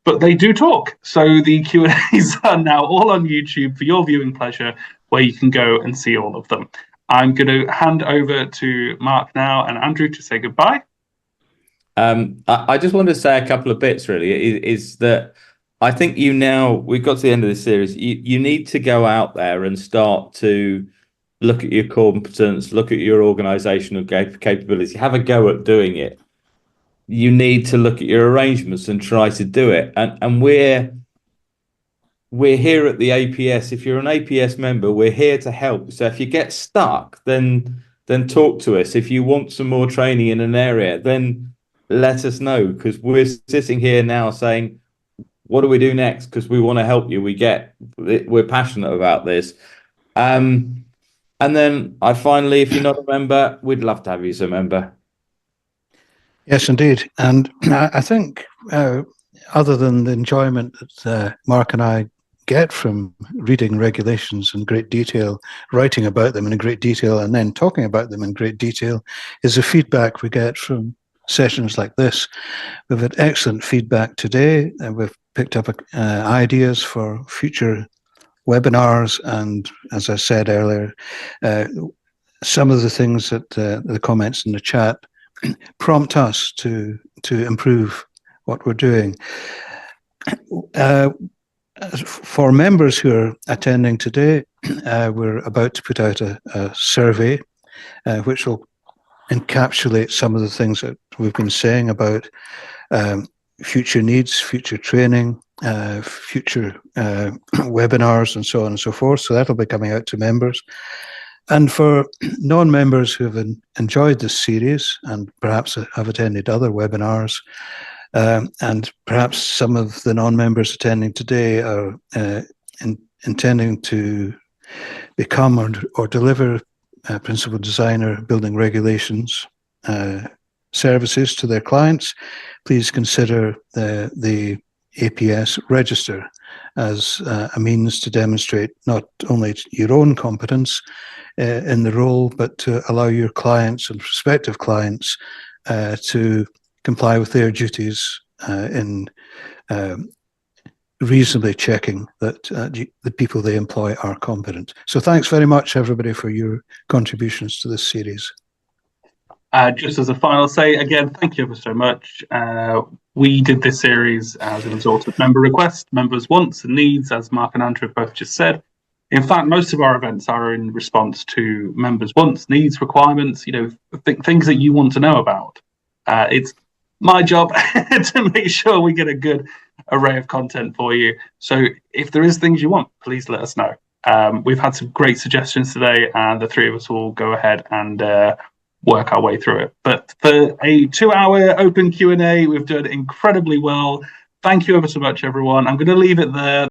but they do talk. So the Q&As are now all on YouTube for your viewing pleasure, where you can go and see all of them. I'm going to hand over to Mark now and Andrew to say goodbye. I just wanted to say a couple of bits, really, is that I think we've got to the end of this series, you need to go out there and start to look at your competence, look at your organizational capability, have a go at doing it. You need to look at your arrangements and try to do it. And we're here at the APS. If you're an APS member, we're here to help. So if you get stuck, then talk to us. If you want some more training in an area, then let us know, because we're sitting here now saying, what do we do next? Because we want to help you. We're passionate about this. And then finally, if you're not a member, we'd love to have you as a member. Yes, indeed. And I think other than the enjoyment that Mark and I get from reading regulations in great detail, writing about them in great detail, and then talking about them in great detail, is the feedback we get from sessions like this. We've had excellent feedback today, and we've picked up ideas for future webinars, and as I said earlier, some of the things that the comments in the chat prompt us to improve what we're doing. For members who are attending today, we're about to put out a survey which will encapsulate some of the things that we've been saying about future needs, future training, future webinars, and so on and so forth. So that'll be coming out to members. And for non-members who have enjoyed this series and perhaps have attended other webinars, and perhaps some of the non-members attending today are intending to become or deliver principal designer building regulations services to their clients, please consider the APS register as a means to demonstrate not only your own competence in the role, but to allow your clients and prospective clients to comply with their duties in reasonably checking that the people they employ are competent. So thanks very much, everybody, for your contributions to this series. Just as a final say, again, thank you ever so much. We did this series as a result of member requests, members' wants and needs, as Mark and Andrew have both just said. In fact, most of our events are in response to members' wants, needs, requirements, things that you want to know about. It's my job to make sure we get a good array of content for you. So if there is things you want, please let us know. We've had some great suggestions today, and the three of us will go ahead and work our way through it. But for a 2-hour open Q&A, we've done incredibly well. Thank you ever so much, everyone. I'm going to leave it there.